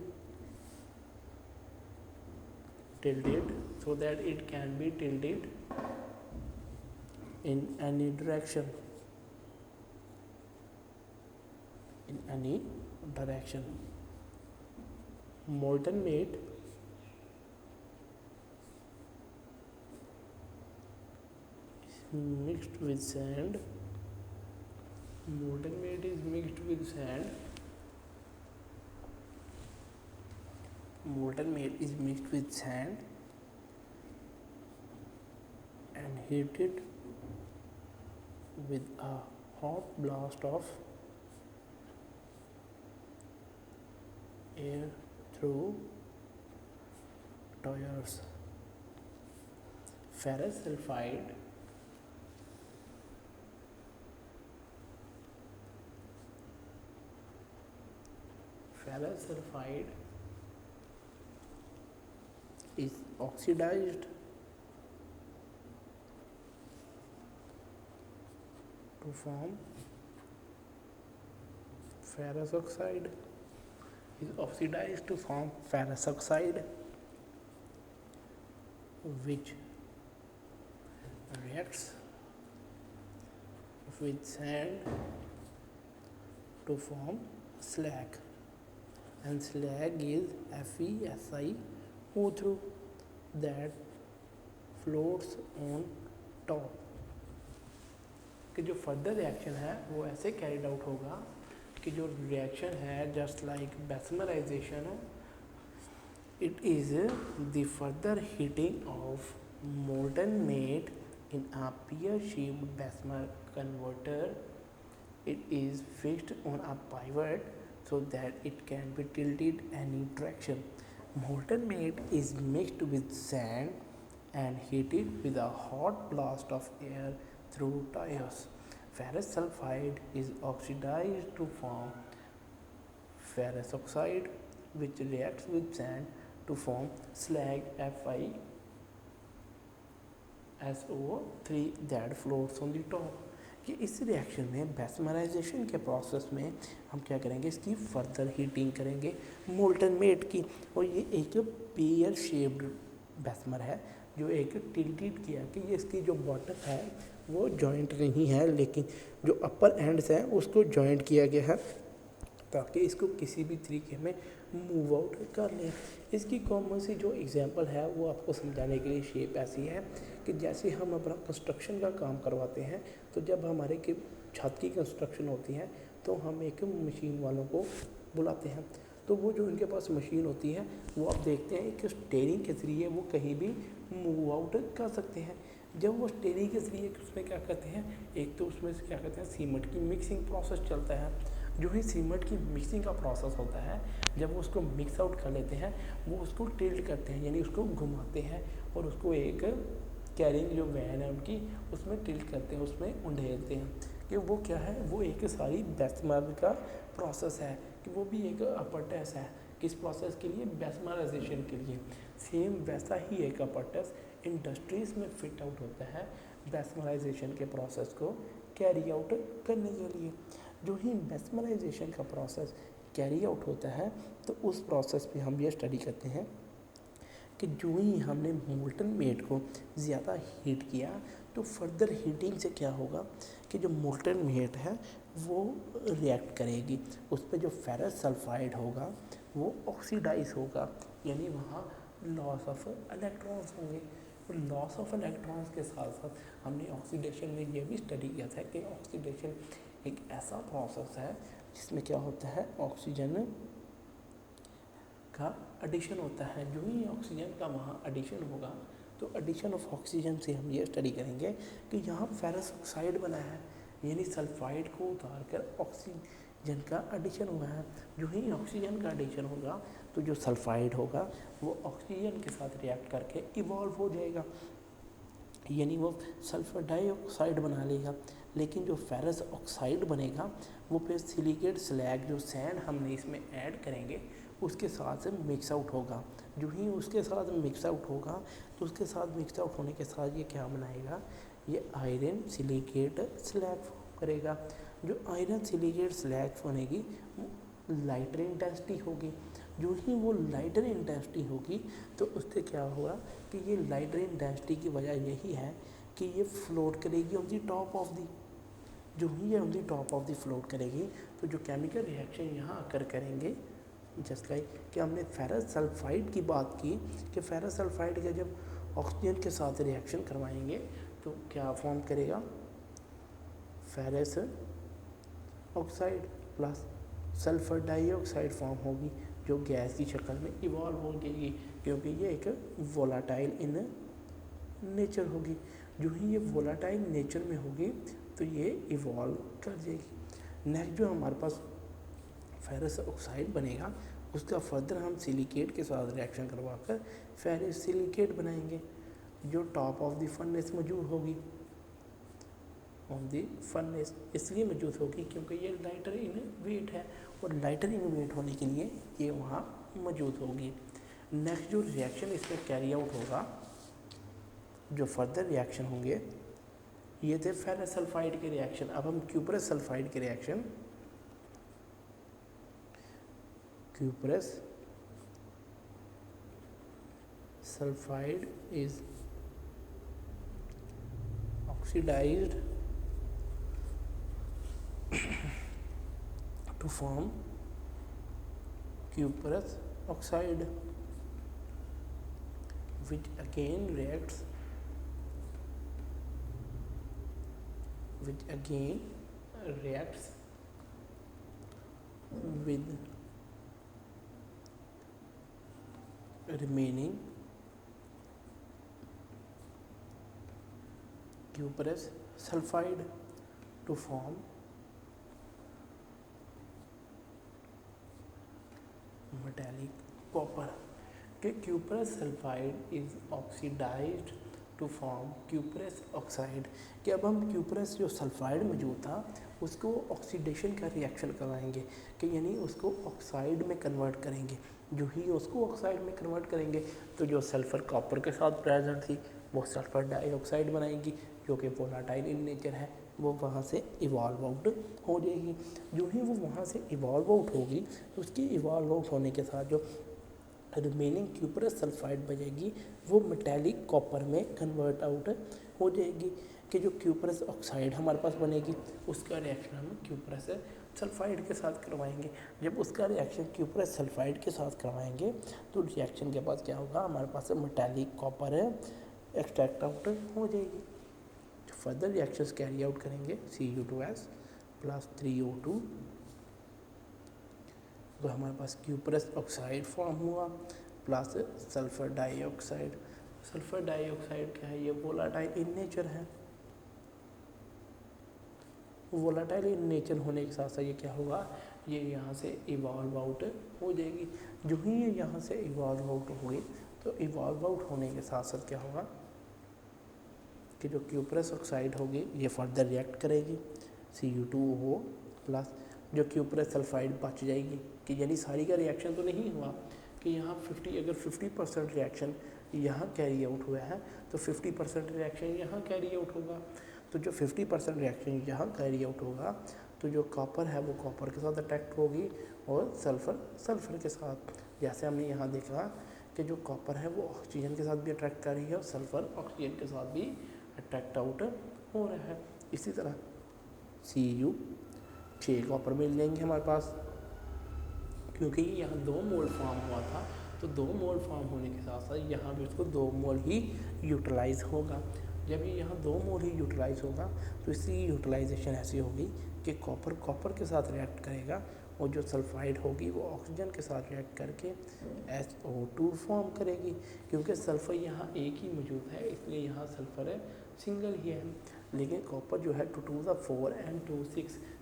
tilted in any direction. Molten made is mixed with sand. Molten made is mixed with sand. Molten made is mixed with sand and heated with a hot blast of air through tires. Ferrous sulfide is oxidized to form ferrous oxide, which reacts with sand to form slag, and slag is FeSiO2 that floats on top. कि जो further reaction है वो ऐसे carried out होगा कि जो reaction है just like bessemerisation, it is the further heating of molten made in a pear-shaped Bessemer converter. It is fixed on a pivot so that it can be tilted any direction. Molten made is mixed with sand and heated with a hot blast of air through tires. Ferrous sulfide is oxidized to form ferrous oxide, which reacts with sand to form slag FeSO3 that floats on the top. कि इस reaction में बेस्मराइजेशन के process में हम क्या करेंगे, इसकी further heating करेंगे मोल्टन मेड की, और ये एक पेयर शेप्ड बेस्मर है जो एक टिल्टेड किया कि ये इसकी जो बॉटम है वो जॉइंट नहीं है, लेकिन जो अपर एंड्स हैं उसको जॉइंट किया गया है ताकि इसको किसी भी तरीके में मूव आउट कर लें। इसकी कॉमन सी जो एग्जांपल है वो आपको समझाने के लिए शेप ऐसी है कि जैसे हम अपना कंस्ट्रक्शन का काम करवाते हैं, तो जब हमारे के छत की कंस्ट्रक्शन होती है तो हम एक मशीन वालों को बुलाते हैं, तो वो जो इनके पास मशीन होती है वो आप देखते हैं एक स्टेयरिंग के ज़रिए वो कहीं भी मूव आउट कर सकते हैं। जब वो स्टेयरिंग के ज़रिए उसमें क्या करते हैं, एक तो उसमें क्या कहते हैं सीमेंट की मिक्सिंग प्रोसेस चलता है। जो ही सीमेंट की मिक्सिंग का प्रोसेस होता है, जब वो उसको मिक्स आउट कर लेते हैं वो उसको टिल्ट करते हैं, यानी उसको घुमाते हैं और उसको एक कैरिंग जो वैन है उनकी उसमें टिल्ट करते हैं, उसमें उंडेलते हैं कि वो क्या है, वो एक सारी बेसमर का प्रोसेस है कि वो भी एक अपरटस है। किस प्रोसेस के लिए? बेसमराइजेशन के लिए। सेम वैसा ही एक अपरटस इंडस्ट्रीज़ में फिट आउट होता है बेसमराइजेशन के प्रोसेस को कैरी आउट करने के लिए। जो ही बेसमराइजेशन का प्रोसेस कैरी आउट होता है तो उस प्रोसेस पे हम ये स्टडी करते हैं कि जो ही हमने मोल्टन मेड को ज़्यादा हीट किया तो फर्दर हीटिंग से क्या होगा कि जो मोल्टन मेड है वो रिएक्ट करेगी, उस पर जो फेरस सल्फाइड होगा वो ऑक्सीडाइज होगा, यानी वहाँ लॉस ऑफ इलेक्ट्रॉन्स होंगे। और लॉस ऑफ इलेक्ट्रॉन्स के साथ साथ हमने ऑक्सीडेशन में ये भी स्टडी किया था कि ऑक्सीडेशन एक ऐसा प्रोसेस है जिसमें क्या होता है, ऑक्सीजन का एडिशन होता है। जो ही ऑक्सीजन का वहाँ एडिशन होगा तो एडिशन ऑफ ऑक्सीजन से हम ये स्टडी करेंगे कि यहाँ फेरस ऑक्साइड बना है, यानी सल्फाइड को उतार कर ऑक्सीजन का एडिशन हुआ है। जो ही ऑक्सीजन का एडिशन होगा तो जो सल्फाइड होगा वो ऑक्सीजन के साथ रिएक्ट करके इवॉल्व हो जाएगा, यानी वो सल्फर डाइऑक्साइड बना लेगा। लेकिन जो फेरस ऑक्साइड बनेगा वो फिर सिलिकेट स्लैग जो सैंड हमने इसमें ऐड करेंगे उसके साथ से मिक्स आउट होगा। जो ही उसके साथ मिक्स आउट होगा तो उसके साथ मिक्स आउट होने के साथ ये क्या बनाएगा, ये आयरन सिलिकेट स्लैग फॉर्म करेगा। जो आयरन सिलिकेट स्लैग बनेगी वो लाइटर इंटेंसिटी होगी। जो ही वो लाइटर इंटेंसिटी होगी तो उससे क्या होगा कि ये लाइटर इंटेंसिटी की वजह यही है कि ये फ्लोट करेगी ऑन दी टॉप ऑफ दी, जो ही ये on the top of the float करेगी तो जो केमिकल रिएक्शन यहाँ आकर करेंगे, जस्ट लाइक कि हमने फेरस सल्फाइड की बात की कि फेरस सल्फाइड का जब ऑक्सीजन के साथ रिएक्शन करवाएंगे तो क्या फॉर्म करेगा, ferrous oxide plus sulphur dioxide form होगी जो गैस की शक्ल में इवॉल्व हो जाएगी, क्योंकि ये एक वोलाटाइल इन नेचर होगी। जो ही ये वोलाटाइल नेचर में होगी तो ये इवॉल्व कर जाएगी। नेक्स्ट जो हमारे पास फेरस ऑक्साइड बनेगा उसका फर्दर हम सिलिकेट के साथ रिएक्शन करवा कर फेरस सिलिकेट बनाएंगे जो टॉप ऑफ द फर्नेस मौजूद होगी, ऑन दी फर्नेस इसलिए मौजूद होगी क्योंकि ये लाइटर इन वेट है और लाइटर इन वेट होने के लिए ये वहाँ मौजूद होगी। नेक्स्ट जो रिएक्शन इसमें कैरी आउट होगा, जो फर्दर रिएक्शन होंगे ये थे फेरस सल्फाइड के रिएक्शन। अब हम क्यूपरस सल्फाइड के reaction, cuprous sulfide is oxidized to form cuprous oxide, which again reacts with remaining cuprous sulfide to form metallic copper। कि cuprous sulfide is oxidized to form cuprous oxide। कि अब हम cuprous जो sulphide मौजूद था उसको oxidation का reaction कराएंगे कि यानी उसको ऑक्साइड में कन्वर्ट करेंगे। जो ही उसको ऑक्साइड में कन्वर्ट करेंगे तो जो सल्फ़र कॉपर के साथ प्रेजेंट थी वो सल्फ़र डाइऑक्साइड बनाएगी जो कि वोलाटाइल इन नेचर है, वो वहाँ से इवॉल्व आउट हो जाएगी। जो ही वो वहाँ से इवॉल्व आउट होगी तो उसकी इवॉल्व आउट होने के साथ जो रिमेनिंग क्यूपरस सल्फाइड बचेगी वो मेटेलिक कॉपर में कन्वर्ट आउट हो जाएगी कि जो क्यूपरस ऑक्साइड हमारे पास बनेगी उसका रिएक्शन हम क्यूपरस सल्फाइड के साथ करवाएंगे। जब उसका रिएक्शन क्यूपरस सल्फाइड के साथ करवाएंगे तो रिएक्शन के बाद क्या होगा, हमारे पास मेटेलिक कॉपर एक्सट्रैक्ट आउट हो जाएगी। फर्दर रिएक्शंस कैरी आउट करेंगे Cu2S प्लस 3O2 तो हमारे पास क्यूपरस ऑक्साइड फॉर्म हुआ plus sulphur dioxide. Sulphur dioxide क्या है, ये वोलाटाइल इन नेचर है। वोलाटाइल इन नेचर होने के साथ साथ ये क्या होगा, ये यहाँ से इवॉल्व आउट हो जाएगी। जो ही ये यहाँ से इवॉल्व आउट होगी तो इवॉल्व आउट होने के साथ साथ क्या होगा कि जो क्यूपरस ऑक्साइड होगी ये फर्दर रिएक्ट करेगी Cu2O प्लस जो क्यूपरस सल्फाइड बच जाएगी कि यानी सारी का रिएक्शन तो नहीं हुआ कि यहाँ 50 अगर 50% रिएक्शन यहाँ कैरी आउट हुआ है तो 50% रिएक्शन यहाँ कैरी आउट होगा। तो जो 50% रिएक्शन यहाँ कैरी आउट होगा तो जो कॉपर है वो कॉपर के साथ अटैक्ट होगी और सल्फर के साथ। जैसे हमने यहाँ देखा कि जो कॉपर है वो ऑक्सीजन के साथ भी अट्रैक्ट कर रही है और सल्फर ऑक्सीजन के साथ भी अट्रैक्ट आउट हो रहा है। इसी तरह Cu6 कॉपर मिल जाएंगे हमारे पास क्योंकि यहाँ 2 मोल फॉर्म हुआ था तो 2 मोल फॉर्म होने के साथ साथ यहाँ भी उसको 2 मोल ही यूटिलाइज होगा। जब ये यहाँ 2 मोल ही यूटिलाइज होगा तो इसकी यूटिलाइजेशन ऐसी होगी कि कॉपर के साथ रिएक्ट करेगा और जो सल्फाइड होगी वो ऑक्सीजन के साथ रिएक्ट करके SO2 फॉर्म करेगी। क्योंकि सल्फर यहाँ एक ही मौजूद है इसलिए यहाँ सल्फर सिंगल ही है, लेकिन कॉपर जो है 2 2 4 एंड 2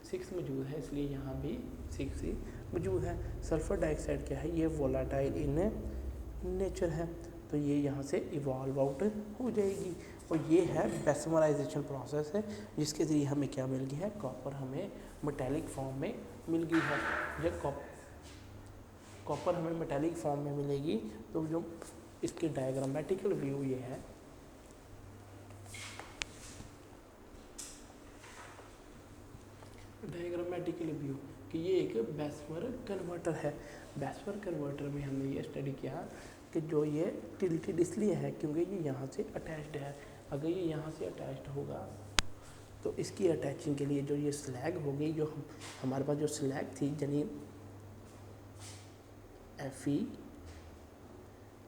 6 मौजूद है इसलिए यहाँ भी 6 ही मौजूद है। सल्फर डाइऑक्साइड क्या है, ये वोलाटाइल इन नेचर है तो ये यहाँ से इवॉल्व आउट हो जाएगी और ये है बेसमराइजेशन प्रोसेस है जिसके ज़रिए हमें क्या मिल गई है, कॉपर हमें मेटेलिक फॉर्म में मिल गई है। जब कॉपर हमें मेटेलिक फॉर्म में मिलेगी तो जो इसके डायग्रामेटिकल व्यू ये है, डायग्रामेटिकल व्यू कि ये एक बेसमर कन्वर्टर है। बेसमर कन्वर्टर में हमने ये स्टडी किया कि जो ये टिल्टेड इसलिए है क्योंकि ये यहाँ से अटैच्ड है। अगर ये यहाँ से अटैच्ड होगा तो इसकी अटैचिंग के लिए जो ये स्लैग होगी, जो हमारे पास जो स्लैग थी यानी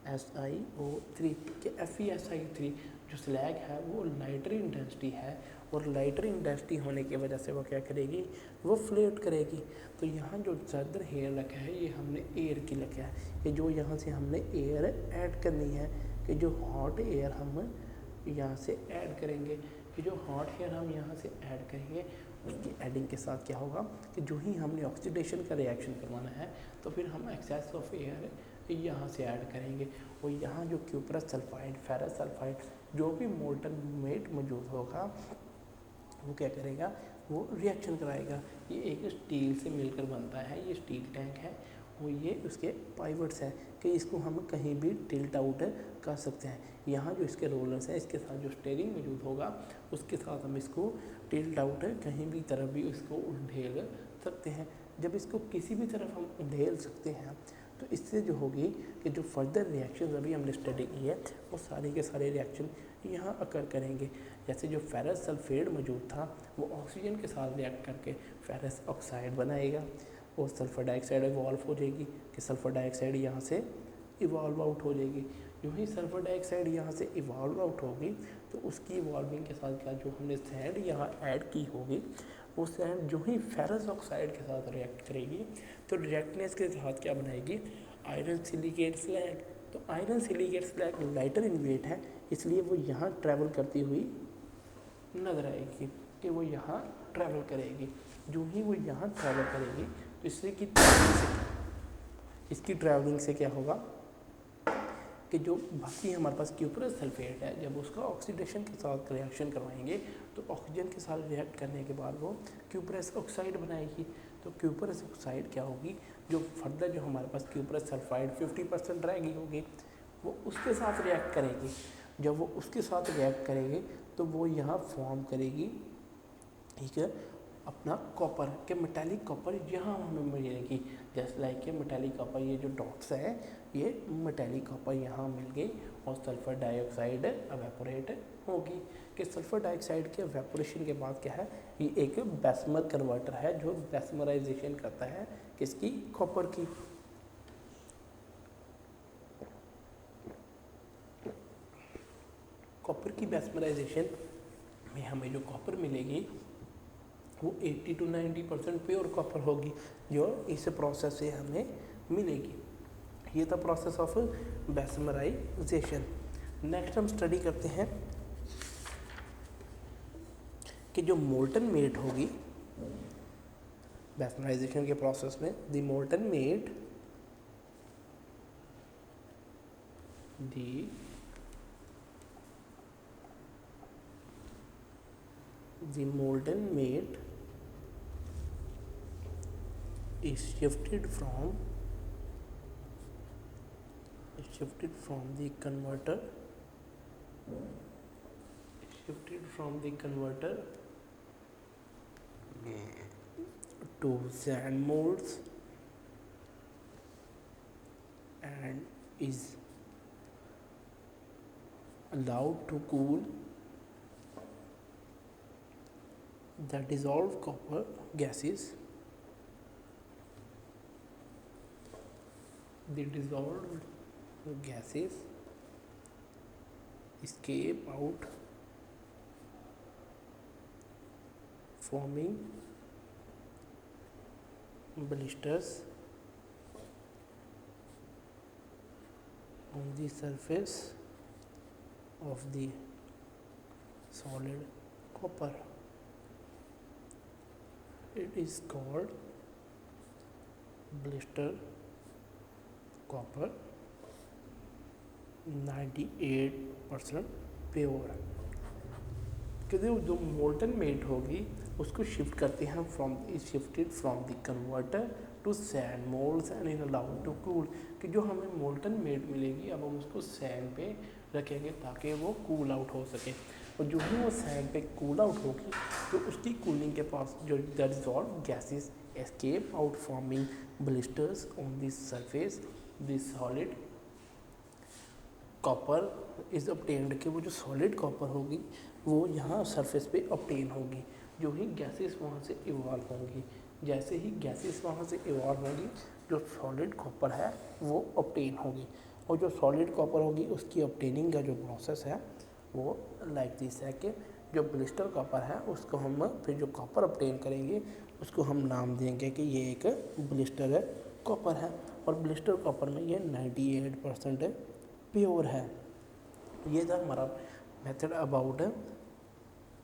FeSiO3 के FeSiO3 जो स्लैग है वो लाइटर इंटेंसिटी है और लाइटर इंटेंसिटी होने की वजह से वो क्या करेगी, वो फ्लेट करेगी। तो यहाँ जो ज़्यादा हेयर रखा है ये हमने एयर की रखा है कि जो यहाँ से हमने एयर ऐड करनी है कि जो हॉट एयर हम यहाँ से ऐड करेंगे कि जो हॉट एयर हम यहाँ से ऐड करेंगे उसकी एडिंग के साथ क्या होगा कि जो ही हमने ऑक्सीडेशन का रिएक्शन करवाना है तो फिर हम एक्सेस ऑफ एयर यहाँ से ऐड करेंगे और यहाँ जो क्यूपरस सल्फाइड फेरस सल्फाइड जो भी मोल्टन मेट मौजूद होगा वो क्या करेगा, वो रिएक्शन कराएगा। ये एक स्टील से मिलकर बनता है, ये स्टील टैंक है और ये उसके पाइवट्स हैं कि इसको हम कहीं भी टिल्ट आउट कर सकते हैं। यहाँ जो इसके रोलर्स हैं इसके साथ जो स्टीयरिंग मौजूद होगा उसके साथ हम इसको टिल्ट आउट कहीं भी तरफ भी इसको उंडेल सकते हैं। जब इसको किसी भी तरफ हम उंडेल सकते हैं तो इससे जो होगी कि जो फर्दर रिएक्शन अभी हमने स्टडी की है वो सारे के सारे रिएक्शन यहाँ अकर करेंगे। जैसे जो फेरस सल्फेट मौजूद था वो ऑक्सीजन के साथ रिएक्ट करके फेरस ऑक्साइड बनाएगा और सल्फर डाइऑक्साइड इवॉल्व हो जाएगी कि सल्फर डाइऑक्साइड यहाँ से इवॉल्व आउट हो जाएगी। जो ही सल्फर डाइऑक्साइड यहाँ से इवॉल्व आउट होगी तो उसकी इवॉल्विंग के साथ क्या जो हमने सैंड यहाँ ऐड की होगी वो सैंड जो ही फेरस ऑक्साइड के साथ रिएक्ट करेगी तो रिएक्टनेस के साथ क्या बनाएगी, आयरन सिलिकेट स्लैग। तो iron silicate slag lighter in weight है इसलिए वो यहाँ ट्रैवल करती हुई नजर आएगी कि वो यहाँ ट्रैवल करेगी। जो ही वो यहाँ ट्रैवल करेगी तो इसकी ट्रैवलिंग से क्या होगा कि जो बाकी हमारे पास क्यूपरस सल्फेट है जब उसका ऑक्सीडेशन के साथ रिएक्शन करवाएंगे तो ऑक्सीजन के साथ रिएक्ट करने के बाद वो क्यूपरस ऑक्साइड बनाएगी। तो क्यूपरस ऑक्साइड क्या होगी, जो फर्दर जो हमारे पास क्यूपरस सल्फाइड 50% रहेगी होगी वो उसके साथ रिएक्ट करेगी। जब वो उसके साथ रिएक्ट करेगी तो वो यहाँ फॉर्म करेगी, ठीक है, अपना कॉपर के मेटालिक कॉपर यहाँ हमें मिलेगी। जस्ट लाइक ये मेटालिक कॉपर, ये जो डॉट्स है ये मेटालिक कॉपर यहाँ मिल गई और सल्फर डाइऑक्साइड एवेपोरेट होगी। कि सल्फर डाइऑक्साइड के एवेपोरेशन के बाद क्या है, ये एक बेसमर कन्वर्टर है जो बेसमराइजेशन करता है किसकी, कॉपर की। कॉपर की बेसमराइजेशन में हमें जो कॉपर मिलेगी वो 80 to 90% प्योर कॉपर होगी जो इस प्रोसेस से हमें मिलेगी। ये था प्रोसेस ऑफ बेसमराइजेशन। नेक्स्ट हम स्टडी करते हैं कि जो मोल्टन मेट होगी बेसमराइजेशन के प्रोसेस में, the molten matte the molten meat is shifted from the converter to sand molds and is allowed to cool the dissolved copper gases. The dissolved gases escape out, forming blisters on the surface of the solid copper. It is called blister copper 98% pure. क्योंकि जो molten matte होगी उसको shift करते हैं shifted from the converter to sand moulds and in allowed to cool. कि जो हमें molten met मिलेगी अब हम उसको सैंड पे रखेंगे ताकि वो कूल आउट हो सके, और जो ही वो सैंड पे कूल आउट होगी तो उसकी कूलिंग के पास जो the dissolved gases escape out forming blisters on the surface the solid copper is obtained. कि वो जो सॉलिड कॉपर होगी वो यहाँ सरफेस पे ऑब्टेन होगी। जो ही गैसेस वहाँ से इवॉल्व होंगी, जैसे ही गैसेस वहाँ से इवॉल्व होंगी जो सॉलिड कॉपर है वो ऑब्टेन होगी, और जो सॉलिड कॉपर होगी उसकी ऑब्टेनिंग का जो प्रोसेस है वो लाइक दिस है कि जो ब्लिस्टर कॉपर है उसको हम फिर जो कॉपर ऑब्टेन करेंगे उसको हम नाम देंगे कि ये एक ब्लिस्टर कॉपर है, और ब्लिस्टर कॉपर में ये 98% प्योर है। ये था हमारा मेथड अबाउट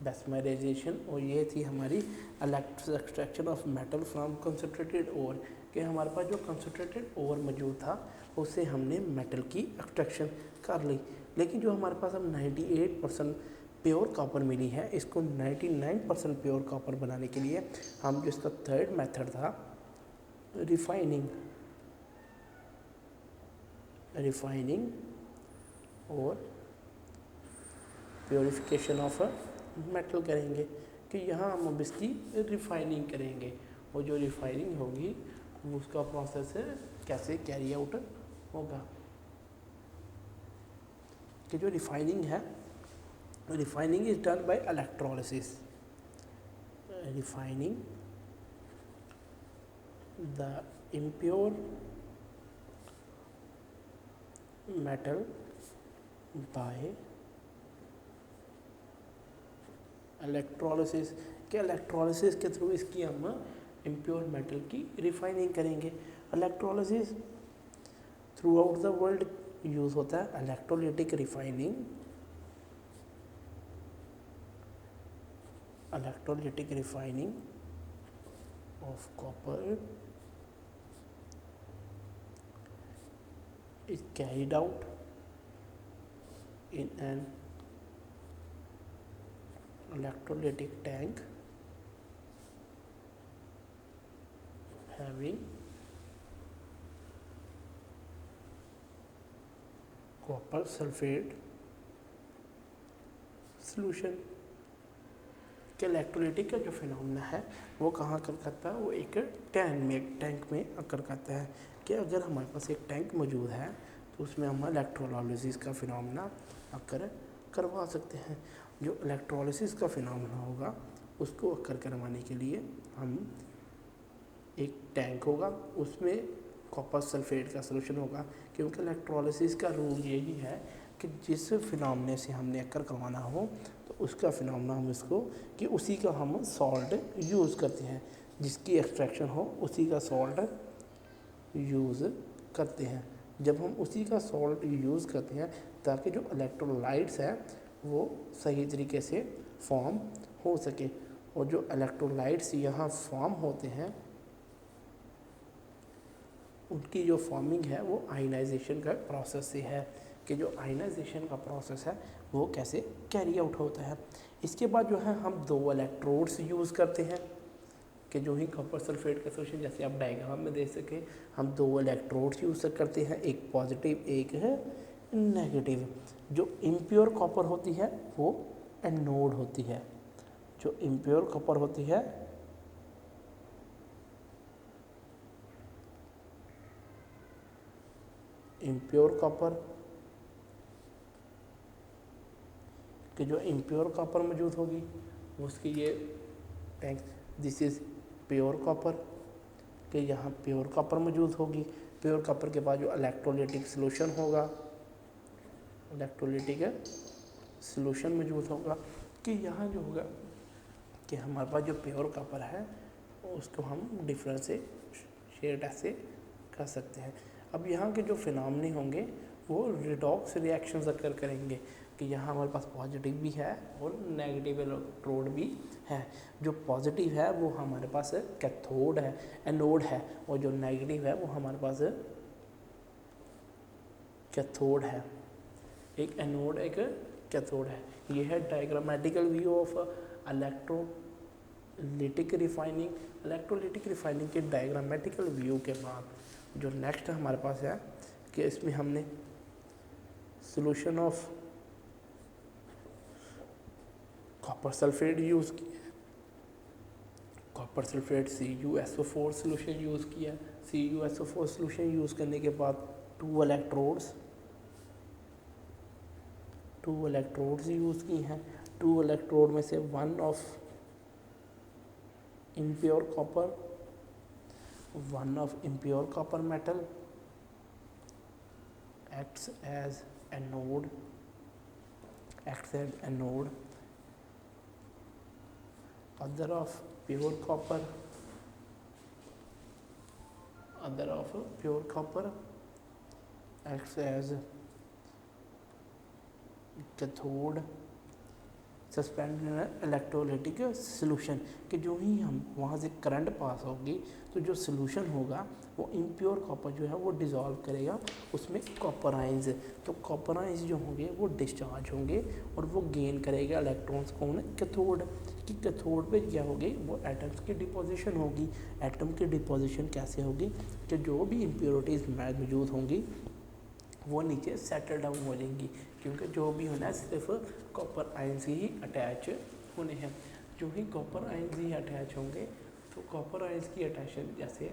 बेसमराइजेशन, और ये थी हमारी extraction of metal from concentrated ore. कि हमारे पास जो कंसनट्रेटेड ओर मौजूद था उससे हमने मेटल की एक्सट्रैक्शन कर ली, लेकिन जो हमारे पास अब 98% प्योर कॉपर मिली है इसको 99% प्योर कॉपर बनाने के लिए हम जो इसका थर्ड मेथड था रिफाइनिंग और प्योरिफिकेशन ऑफ मेटल करेंगे। कि यहाँ हम अब इसकी रिफाइनिंग करेंगे, और जो रिफाइनिंग होगी वो उसका प्रोसेस कैसे कैरी आउट होगा। कि जो रिफाइनिंग है, refining is done by electrolysis. Refining the impure metal by electrolysis. के इलेक्ट्रोलिसिस के थ्रू इसकी हम इम्प्योर मेटल की रिफाइनिंग करेंगे। Electrolysis through out the world use होता है। Electrolytic refining of copper is carried out in an electrolytic tank having copper sulfate solution। कि electrolytic का जो फिनोमेना है वो कहाँ अकर करता है, वो एक टैंक में अकर करता है। कि अगर हमारे पास एक टैंक मौजूद है तो उसमें हम इलेक्ट्रोलाइसिस का फिनोमेना अकर करवा सकते हैं। जो इलेक्ट्रोलाइसिस का फिनोमेना होगा उसको अकर करवाने के लिए हम एक टैंक होगा, उसमें कॉपर सल्फेट का सलूशन होगा, क्योंकि इलेक्ट्रोलाइसिस का रूल यही है कि जिस फिनोमेना से हमने अकर करवाना हो तो उसका फिनोमेना हम इसको कि उसी का हम सॉल्ट यूज़ करते हैं, जिसकी एक्सट्रैक्शन हो उसी का सॉल्ट यूज़ करते हैं। जब हम उसी का सॉल्ट यूज़ करते हैं ताकि जो इलेक्ट्रोलाइट्स हैं वो सही तरीके से फॉर्म हो सके, और जो इलेक्ट्रोलाइट्स यहाँ फॉर्म होते हैं उनकी जो फॉर्मिंग है वो आयनाइजेशन का प्रोसेस से है। कि जो आयनाइजेशन का प्रोसेस है वो कैसे कैरी आउट होता है। इसके बाद जो है हम 2 इलेक्ट्रोड्स यूज़ करते हैं कि जो ही कॉपर सल्फेट का सोल्यूशन, जैसे आप डायग्राम में देख सकें, हम 2 इलेक्ट्रोड्स यूज़ करते हैं, एक पॉजिटिव एक है नेगेटिव। जो इम्प्योर कॉपर होती है वो एनोड होती है, जो इम्प्योर कॉपर होती है इम्प्योर कॉपर, कि जो इम्प्योर कॉपर मौजूद होगी उसकी ये tank, this is pure copper, कि यहाँ प्योर कॉपर मौजूद होगी। प्योर कॉपर के बाद जो इलेक्ट्रोलाइटिक सॉल्यूशन होगा, इलेक्ट्रोलाइटिक सॉल्यूशन मौजूद होगा, कि यहाँ जो होगा कि हमारे पास जो प्योर कॉपर है उसको हम डिफरेंशिएट ऐसे कर सकते हैं। अब यहाँ के जो फिनोमेना होंगे वो रिडॉक्स रिएक्शंस अकर करेंगे, कि यहाँ हमारे पास पॉजिटिव भी है और नेगेटिव इलेक्ट्रोड भी है। जो पॉजिटिव है वो हमारे पास कैथोड है, एनोड है, और जो नेगेटिव है वो हमारे पास कैथोड है। एक एनोड एक कैथोड है। ये है diagrammatical view of electrolytic refining. Electrolytic refining के डायग्रामेटिकल व्यू के बाद जो नेक्स्ट हमारे पास है कि इसमें हमने solution of copper sulphate use किया, copper sulphate CuSO4 solution use किया। CuSO4 सॉल्यूशन यूज़ करने के बाद 2 इलेक्ट्रोड्स यूज़ की हैं। 2 इलेक्ट्रोड में से one of impure copper metal acts as anode, other of pure copper acts as cathode suspend electrolytic solution. कि जो ही हम वहाँ से करंट पास होगी तो जो सॉल्यूशन होगा वो इम्प्योर कॉपर जो है वो डिज़ोल्व करेगा उसमें कॉपर आयंस। तो कॉपर आयंस जो होंगे वो डिस्चार्ज होंगे और वो गेन करेगा इलेक्ट्रॉन्स कौन, कैथोड। कि कैथोड पे क्या होगी, वो एटम्स की डिपोजिशन होगी। एटम की डिपोजिशन कैसे होगी कि जो भी इम्प्योरिटीज़ मौजूद होंगी वो नीचे सेटल डाउन हो जाएंगी, क्योंकि जो भी होना है सिर्फ कॉपर आयंस ही अटैच होने हैं। जो ही कॉपर आयंस ही अटैच होंगे तो कॉपर आयंस की अटैचन जैसे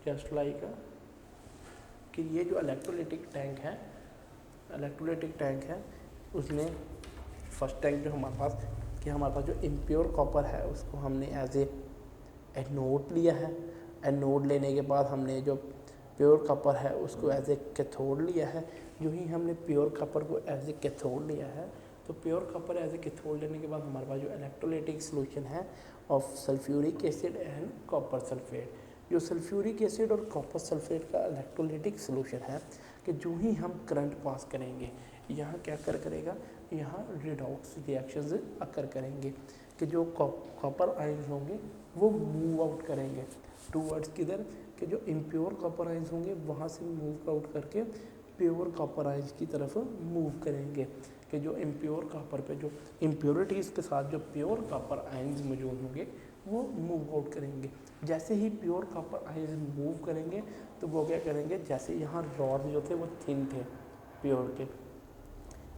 जस्ट लाइक कि ये जो इलेक्ट्रोलाइटिक टैंक है उसमें फर्स्ट टैंक जो हमारे पास कि हमारे पास जो इम्प्योर कॉपर है उसको हमने एज एनोड लिया है। एनोड लेने के बाद हमने जो प्योर कॉपर है उसको एज ए कैथोड लिया है। जो ही हमने प्योर कॉपर को एज ए कैथोड लिया है तो pure copper as a cathode लेने के बाद हमारे पास जो इलेक्ट्रोलाइटिक सॉल्यूशन है of sulphuric acid and copper sulphate. जो सल्फ्यूरिक एसिड और कॉपर सल्फेट का इलेक्ट्रोलाइटिक सॉल्यूशन है कि जो ही हम करंट पास करेंगे यहाँ क्या करेगा, यहाँ रिडॉक्स रिएक्शंस अकर करेंगे कि जो कॉपर आयंस होंगे वो मूव आउट करेंगे टूवर्ड्स किधर, कि जो इम्प्योर कॉपर आयंस होंगे वहाँ से मूव आउट करके प्योर कॉपर आयंस की तरफ मूव करेंगे। कि जो इम्प्योर कॉपर पे जो इम्प्योरिटीज़ के साथ जो प्योर कॉपर आयंस मौजूद होंगे वो मूव आउट करेंगे। जैसे ही प्योर कॉपर आयंस मूव करेंगे तो वो क्या करेंगे, जैसे यहाँ रॉड जो थे वो थिन थे प्योर के,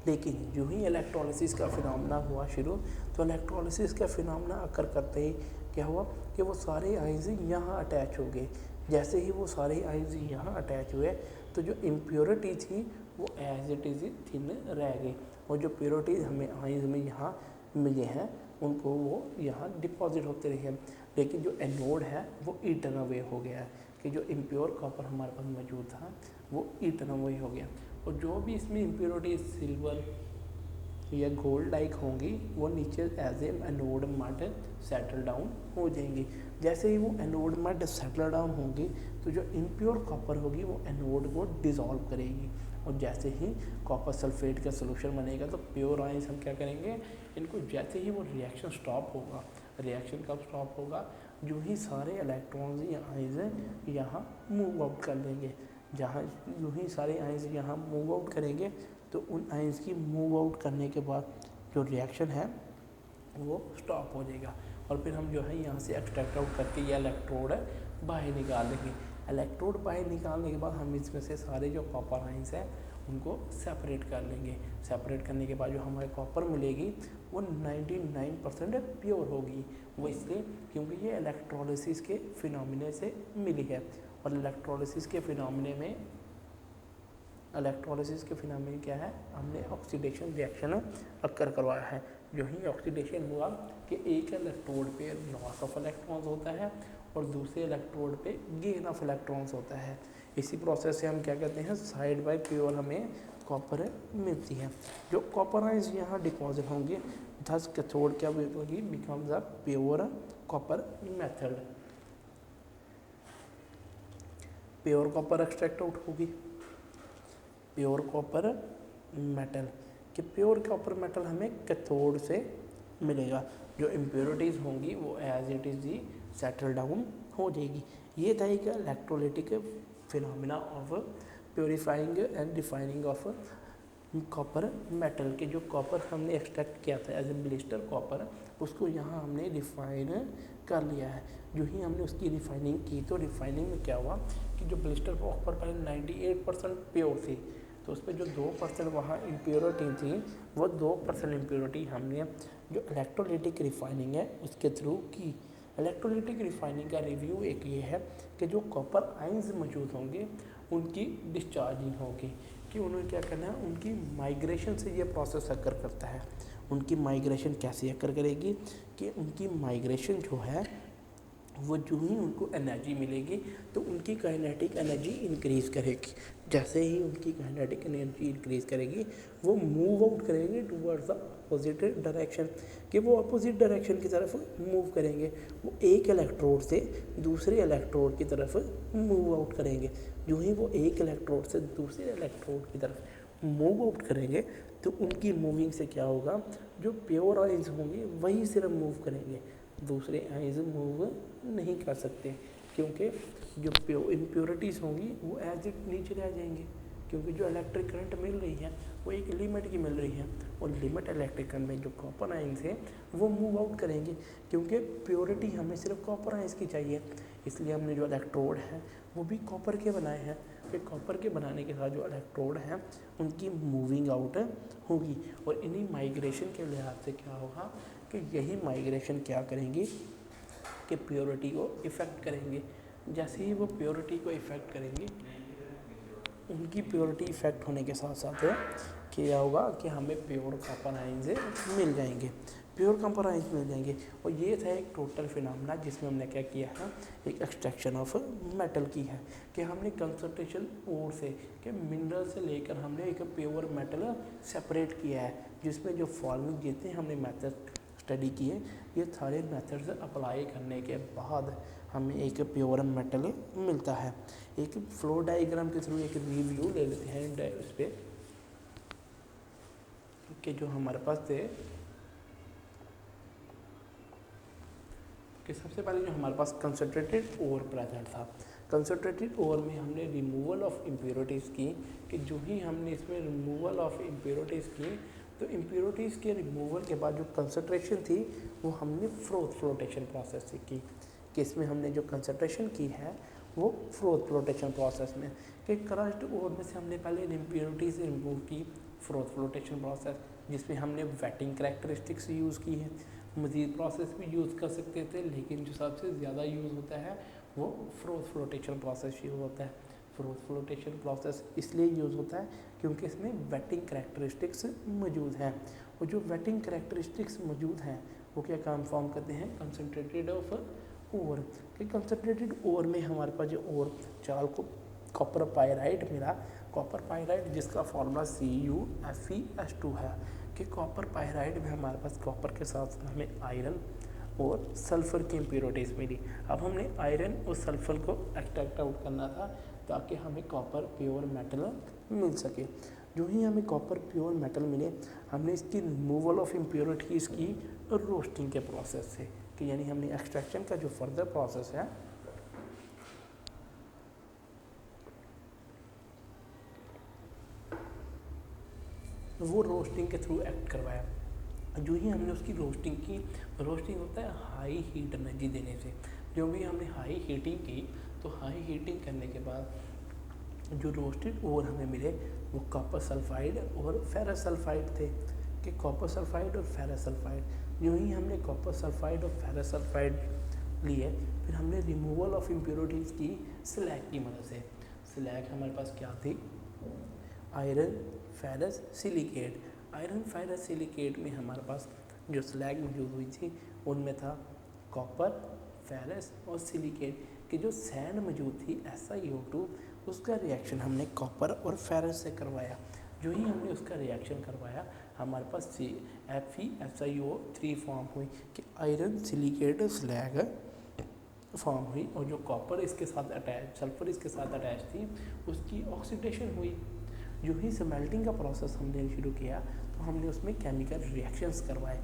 लेकिन जो ही इलेक्ट्रोलिसिस का फिनोमेना हुआ शुरू, तो इलेक्ट्रोलिसिस का फिनोमेना अकर करते ही क्या हुआ कि वो सारे आइंस यहाँ अटैच हो गए। जैसे ही वो सारे आइंस यहाँ अटैच हुए तो जो इम्प्योरिटी थी वो एज इट इज़ थिन रह गई, और जो प्योरिटीज हमें आइंस में यहाँ मिले हैं उनको वो यहाँ डिपॉजिट होते रहे हैं। लेकिन जो एनोड है वो ईटन अवे हो गया है, कि जो इम्प्योर कॉपर हमारे पास मौजूद था वो ईटन अवे हो गया, और जो भी इसमें इम्प्योरिटी सिल्वर या गोल्ड लाइक होंगी वो नीचे as a anode mud settle down हो जाएंगी। जैसे ही वो एनोड मड सेटल डाउन होंगी तो जो इम्प्योर कॉपर होगी वो एनोड को डिज़ोल्व करेगी, और जैसे ही कॉपर सल्फेट का सोल्यूशन बनेगा तो प्योर आयंस हम क्या करेंगे, इनको जैसे ही वो रिएक्शन स्टॉप होगा, रिएक्शन कब स्टॉप होगा, जो ही सारे इलेक्ट्रॉन्स या आयंस यहाँ मूव आउट कर लेंगे। जहाँ जो ही सारे आयंस यहाँ मूव आउट करेंगे तो उन आयंस की मूव आउट करने के बाद जो रिएक्शन है वो स्टॉप हो जाएगा, और फिर हम जो है यहाँ से एक्सट्रैक्ट आउट करके ये इलेक्ट्रोड बाहर निकाल देंगे। इलेक्ट्रोड बाहर निकालने के बाद हम इसमें से सारे जो कॉपर आयंस हैं उनको सेपरेट कर लेंगे। सेपरेट करने के बाद जो हमारे कॉपर मिलेगी वो 99% प्योर होगी। वो इसलिए क्योंकि ये इलेक्ट्रोलिसिस के फिनोमिने से मिली है, और इलेक्ट्रोलिसिस के फिनोमिने क्या है, हमने ऑक्सीडेशन रिएक्शन अक्कर करवाया है। जो ही ऑक्सीडेशन हुआ कि एक इलेक्ट्रोड पे लॉस ऑफ इलेक्ट्रॉन्स होता है और दूसरे इलेक्ट्रोड पे गेन ऑफ इलेक्ट्रॉन्स होता है। इसी प्रोसेस से हम क्या कहते हैं, साइड बाय प्योर हमें कॉपर मिलती है। जो कॉपर आयंस यहाँ डिपॉजिट होंगे, थस कैथोड क्या होगी, becomes a pure copper method. Pure copper extract out होगी, प्योर कॉपर मेटल, कि प्योर कॉपर मेटल हमें कैथोड से मिलेगा। जो इम्प्योरिटीज़ होंगी वो एज इट इज़ ही सेटल डाउन हो जाएगी। ये था एक electrolytic phenomena of purifying and refining of copper metal, के जो कॉपर हमने एक्सट्रैक्ट किया था एज ए ब्लिस्टर कॉपर, उसको यहाँ हमने रिफाइन कर लिया है। जो ही हमने उसकी रिफाइनिंग की तो रिफाइनिंग में क्या हुआ कि जो ब्लिस्टर कॉपर पहले 98% प्योर थी, तो उस पर जो 2% वहाँ इम्प्योरिटी थी, वो 2% इम्प्योरिटी हमने जो इलेक्ट्रोलिटिक रिफाइनिंग है उसके थ्रू की। इलेक्ट्रोलिटिक रिफाइनिंग का रिव्यू एक ये है कि जो कॉपर आयंस मौजूद होंगे उनकी डिस्चार्जिंग होगी, कि उन्हें क्या करना है, उनकी माइग्रेशन से ये प्रोसेस अकर करता है। उनकी माइग्रेशन कैसे अकर करेगी, कि उनकी माइग्रेशन जो है वो जो ही उनको एनर्जी मिलेगी तो उनकी काइनेटिक एनर्जी इंक्रीज़ करेगी। जैसे ही उनकी काइनेटिक एनर्जी इंक्रीज़ करेगी वो मूव आउट करेंगे टूवर्ड्स द अपोजिट डायरेक्शन, कि वो अपोजिट डायरेक्शन की तरफ मूव करेंगे। वो एक इलेक्ट्रोड से दूसरे इलेक्ट्रोड की तरफ मूव आउट करेंगे। जो ही वो एक इलेक्ट्रोड से दूसरे इलेक्ट्रोड की तरफ मूव आउट करेंगे तो उनकी मूविंग से क्या होगा, जो प्योर आयंस होंगे वही सिर्फ मूव करेंगे, दूसरे आयंस मूव नहीं कर सकते, क्योंकि जो इम्प्योरिटीज़ होंगी वो एज इट नीचे रह जाएंगे। क्योंकि जो इलेक्ट्रिक करंट मिल रही है वो एक लिमिट की मिल रही है, और लिमिट इलेक्ट्रिक करंट में जो कॉपर आयंस हैं वो मूव आउट करेंगे, क्योंकि प्योरिटी हमें सिर्फ कॉपर आयंस की चाहिए। इसलिए हमने जो इलेक्ट्रोड है वो भी कॉपर के बनाए हैं। फिर कॉपर के बनाने के साथ जो इलेक्ट्रोड हैं उनकी मूविंग आउट होगी, और इन्हीं माइग्रेशन के लिहाज से क्या होगा कि यही माइग्रेशन क्या करेंगी कि प्योरिटी को इफ़ेक्ट करेंगे। जैसे ही वो प्योरिटी को इफ़ेक्ट करेंगे, उनकी प्योरिटी इफ़ेक्ट होने के साथ साथ क्या होगा कि हमें प्योर कॉपर आयंस मिल जाएंगे, प्योर कॉपर आयंस मिल जाएंगे। और ये था एक टोटल फिनोमेना जिसमें हमने क्या किया है, एक एक्सट्रैक्शन ऑफ मेटल की है, कि हमने कंसंट्रेशन ओर से कि मिनरल से लेकर हमने एक प्योर मेटल सेपरेट किया है, जिसमें जो फॉर्मिंग जितने हमने मेथड स्टडी किए, ये सारे मेथड्स अप्लाई करने के बाद हमें एक प्योर मेटल मिलता है। एक फ्लो डायग्राम के थ्रू एक रिव्यू ले लेते हैं उस पर, कि जो हमारे पास थे कि सबसे पहले जो हमारे पास कंसंट्रेटेड ओर प्रेजेंट था, कंसंट्रेटेड ओर में हमने रिमूवल ऑफ इम्प्योरिटीज़ की, कि जो ही हमने इसमें रिमूवल ऑफ इम्प्योरिटीज़ की तो इम्प्योरिटीज़ के रिमूवल के बाद जो कंसंट्रेशन थी वो हमने फ्लोटेशन प्रोसेस से की, कि इसमें हमने जो कंसंट्रेशन की है वो फ्लोटेशन प्रोसेस में, कि क्रश्ड ओर में से हमने पहले इम्प्योरिटीज़ रिमूव की, फ्रोथ फ्लोटेशन प्रोसेस, जिसमें हमने वेटिंग करेक्टरिस्टिक्स यूज़ की है। मज़ीद प्रोसेस भी यूज़ कर सकते थे, लेकिन जो सबसे ज़्यादा यूज़ होता है वो फ्रोथ फ्लोटेशन प्रोसेस यूज़ होता है। फ्रोथ फ्लोटेशन प्रोसेस इसलिए यूज़ होता है क्योंकि इसमें वेटिंग करेक्टरिस्टिक्स मौजूद हैं, और जो वेटिंग करेक्टरिस्टिक्स मौजूद हैं वो क्या काम फॉर्म करते हैं, कंसनट्रेटेड ऑफ ओर। कि कंसनट्रेटेड ओर में हमारे पास जो ओर चाल को कॉपर पायराइड मिला, कॉपर पायराइड जिसका फॉर्मूला CuFeS2 है, कि कॉपर पायराइड में हमारे पास कॉपर के साथ हमें आयरन और सल्फ़र की इम्प्योरिटीज़ मिली। अब हमने आयरन और सल्फ़र को एक्सट्रैक्ट आउट करना था ताकि हमें कॉपर प्योर मेटल मिल सके। जो ही हमें कॉपर प्योर मेटल मिले, हमने इसकी रिमूवल ऑफ इम्प्योरिटीज़ की रोस्टिंग के प्रोसेस से, कि यानी हमने एक्सट्रैक्शन का जो फर्दर प्रोसेस है वो रोस्टिंग के थ्रू एक्ट करवाया। जो ही हमने उसकी रोस्टिंग की, रोस्टिंग होता है हाई हीट एनर्जी देने से। जो भी हमने हाई हीटिंग की, तो हाई हीटिंग करने के बाद जो रोस्टेड ओर हमें मिले वो कॉपर सल्फाइड और फेरस सल्फाइड थे, कि कॉपर सल्फाइड और फेरस सल्फाइड। जो ही हमने कॉपर सल्फाइड और फेरस सल्फाइड लिए, फिर हमने रिमूवल ऑफ इम्प्योरिटीज़ की स्लैग की मदद से। स्लैग हमारे पास क्या थी, iron ferrous silicate. Iron ferrous silicate में हमारे पास जो स्लैग मौजूद हुई थी उनमें था कॉपर, फेरस और सिलिकेट की जो सैंड मौजूद थी SiO2, उसका रिएक्शन हमने कॉपर और फेरस से करवाया। जो ही हमने उसका रिएक्शन करवाया, हमारे पास FeSiO3 फॉर्म हुई, कि आयरन सिलिकेट स्लैग फॉर्म हुई, और जो कॉपर इसके साथ अटैच, सल्फर इसके साथ अटैच थी, उसकी ऑक्सीडेशन हुई। जो ही स्मेल्टिंग का प्रोसेस हमने शुरू किया, तो हमने उसमें केमिकल रिएक्शंस करवाए।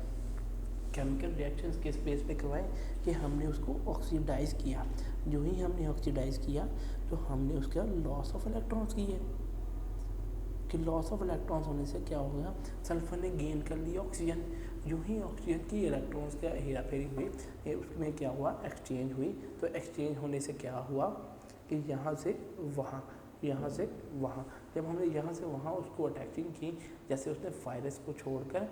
केमिकल रिएक्शंस किस बेस पे करवाए, कि हमने उसको ऑक्सीडाइज़ किया। जो ही हमने ऑक्सीडाइज़ किया, तो हमने उसका लॉस ऑफ इलेक्ट्रॉन्स किए, कि लॉस ऑफ इलेक्ट्रॉन्स होने से क्या हो गया, सल्फर ने गेन कर लिया ऑक्सीजन। जो ही ऑक्सीजन की इलेक्ट्रॉन्स का हेरा फेरी हुई, उसमें क्या हुआ, एक्सचेंज हुई। तो एक्सचेंज होने से क्या हुआ, कि यहाँ से वहाँ, यहाँ से वहाँ, जब हमने यहाँ से वहाँ उसको अटैचिंग की, जैसे उसने फेरस को छोड़कर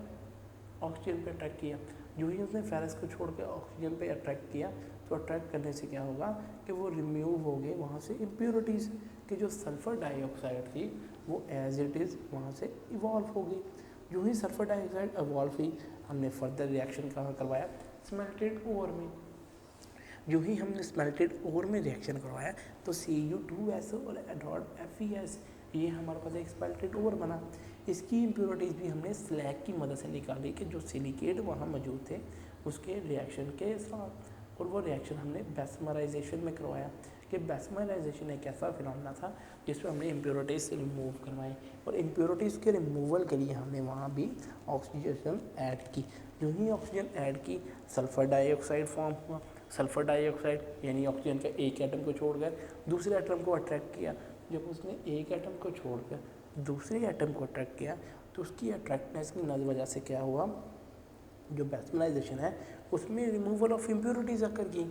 ऑक्सीजन पे अट्रैक्ट किया। जो ही उसने फेरस को छोड़कर ऑक्सीजन पे अट्रैक्ट किया, तो अट्रैक्ट करने से क्या होगा, कि वो रिमूव हो गए वहाँ से इम्प्योरिटीज़, कि जो सल्फ़र डाइऑक्साइड थी वो एज इट इज़ वहाँ से इवॉल्व हो गई। जो ही सल्फ़र डाइऑक्साइड इवॉल्व हुई, हमने फर्दर रिएक्शन कहाँ करवाया, स्मेल्टेड ओर में। जो ही हमने स्मेल्टेड ओर में रिएक्शन करवाया, तो Cu2SO और एडॉड FeS, ये हमारे पास एक स्मेल्टेड ओर बना। इसकी इम्प्योरिटीज़ भी हमने स्लैग की मदद से निकाली, कि जो सिलिकेट वहाँ मौजूद थे उसके रिएक्शन के साथ, और वो रिएक्शन हमने बेस्मराइजेशन में करवाया। कि बेस्मराइजेशन एक ऐसा फिनोमेना था जिसमें हमने इम्प्योरिटीज़ से रिमूव करवाई, और इम्प्योरिटीज़ के रिमूवल के लिए हमने वहाँ भी ऑक्सीजन ऐड की। जो ही ऑक्सीजन ऐड की, सल्फ़र डाइऑक्साइड फॉर्म हुआ। सल्फ़र डाइऑक्साइड यानी ऑक्सीजन के एक एटम को छोड़कर दूसरे एटम को अट्रैक्ट किया। जब उसने एक एटम को छोड़कर दूसरे एटम को अट्रैक्ट किया, तो उसकी अट्रैक्टनेस की वजह से क्या हुआ, जो बेस्मराइजेशन है उसमें रिमूवल ऑफ इम्प्योरिटीज़ अकर की।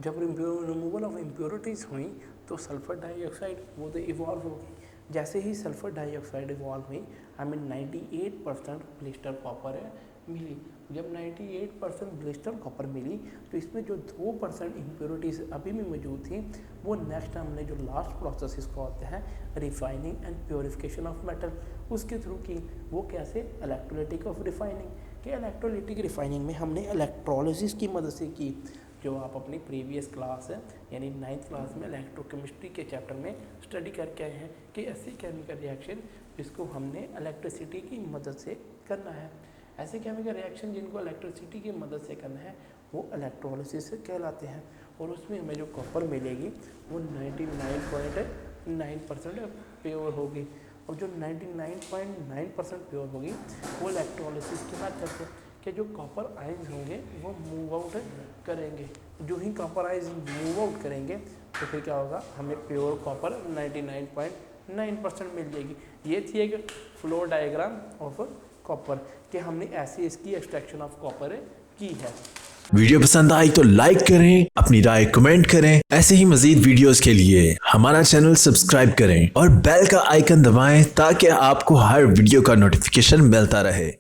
जब रिमूवल ऑफ इम्प्योरिटीज़ हुई, तो सल्फ़र डाइऑक्साइड वो तो इवॉल्व हो गई। जैसे ही सल्फ़र डाइऑक्साइड इवॉल्व हुई, हमें 98% ब्लिस्टर कॉपर मिली। जब 98% ब्लिस्टर कॉपर मिली, तो इसमें जो 2% इम्प्योरिटीज़ अभी भी मौजूद थी, वो नेक्स्ट हमने जो लास्ट प्रोसेस इसको होता है refining and purification of metal, उसके थ्रू की। वो कैसे, इलेक्ट्रोलिटिक ऑफ रिफाइनिंग, कि इलेक्ट्रोलिटिक रिफाइनिंग में हमने इलेक्ट्रोलिसिस की मदद से की, जो आप अपनी प्रीवियस क्लास है यानी 9th क्लास में इलेक्ट्रोकेमिस्ट्री के चैप्टर में स्टडी करके आए हैं, कि ऐसी केमिकल रिएक्शन जिसको हमने इलेक्ट्रिसिटी की मदद से करना है। ऐसे केमिकल रिएक्शन जिनको इलेक्ट्रिसिटी की मदद से करना है वो इलेक्ट्रोलिसिस कहलाते हैं। और उसमें हमें जो कॉपर मिलेगी वो 99.9% प्योर होगी, और जो 99.9% प्योर होगी वो इलेक्ट्रोलिसिस के मेथड से, कि जो कॉपर आयंस होंगे वो मूव आउट करेंगे। जो ही कॉपर आयंस मूव आउट करेंगे, तो फिर क्या होगा, हमें प्योर कॉपर 99.9% मिल जाएगी। ये थी एक फ्लो डायग्राम ऑफ कॉपर, कि हमने ऐसे इसकी एक्सट्रैक्शन ऑफ कॉपर की है। वीडियो पसंद आई तो लाइक करें, अपनी राय कमेंट करें। ऐसे ही मजीद वीडियोस के लिए हमारा चैनल सब्सक्राइब करें और बेल का आइकन दबाएं ताकि आपको हर वीडियो का नोटिफिकेशन मिलता रहे।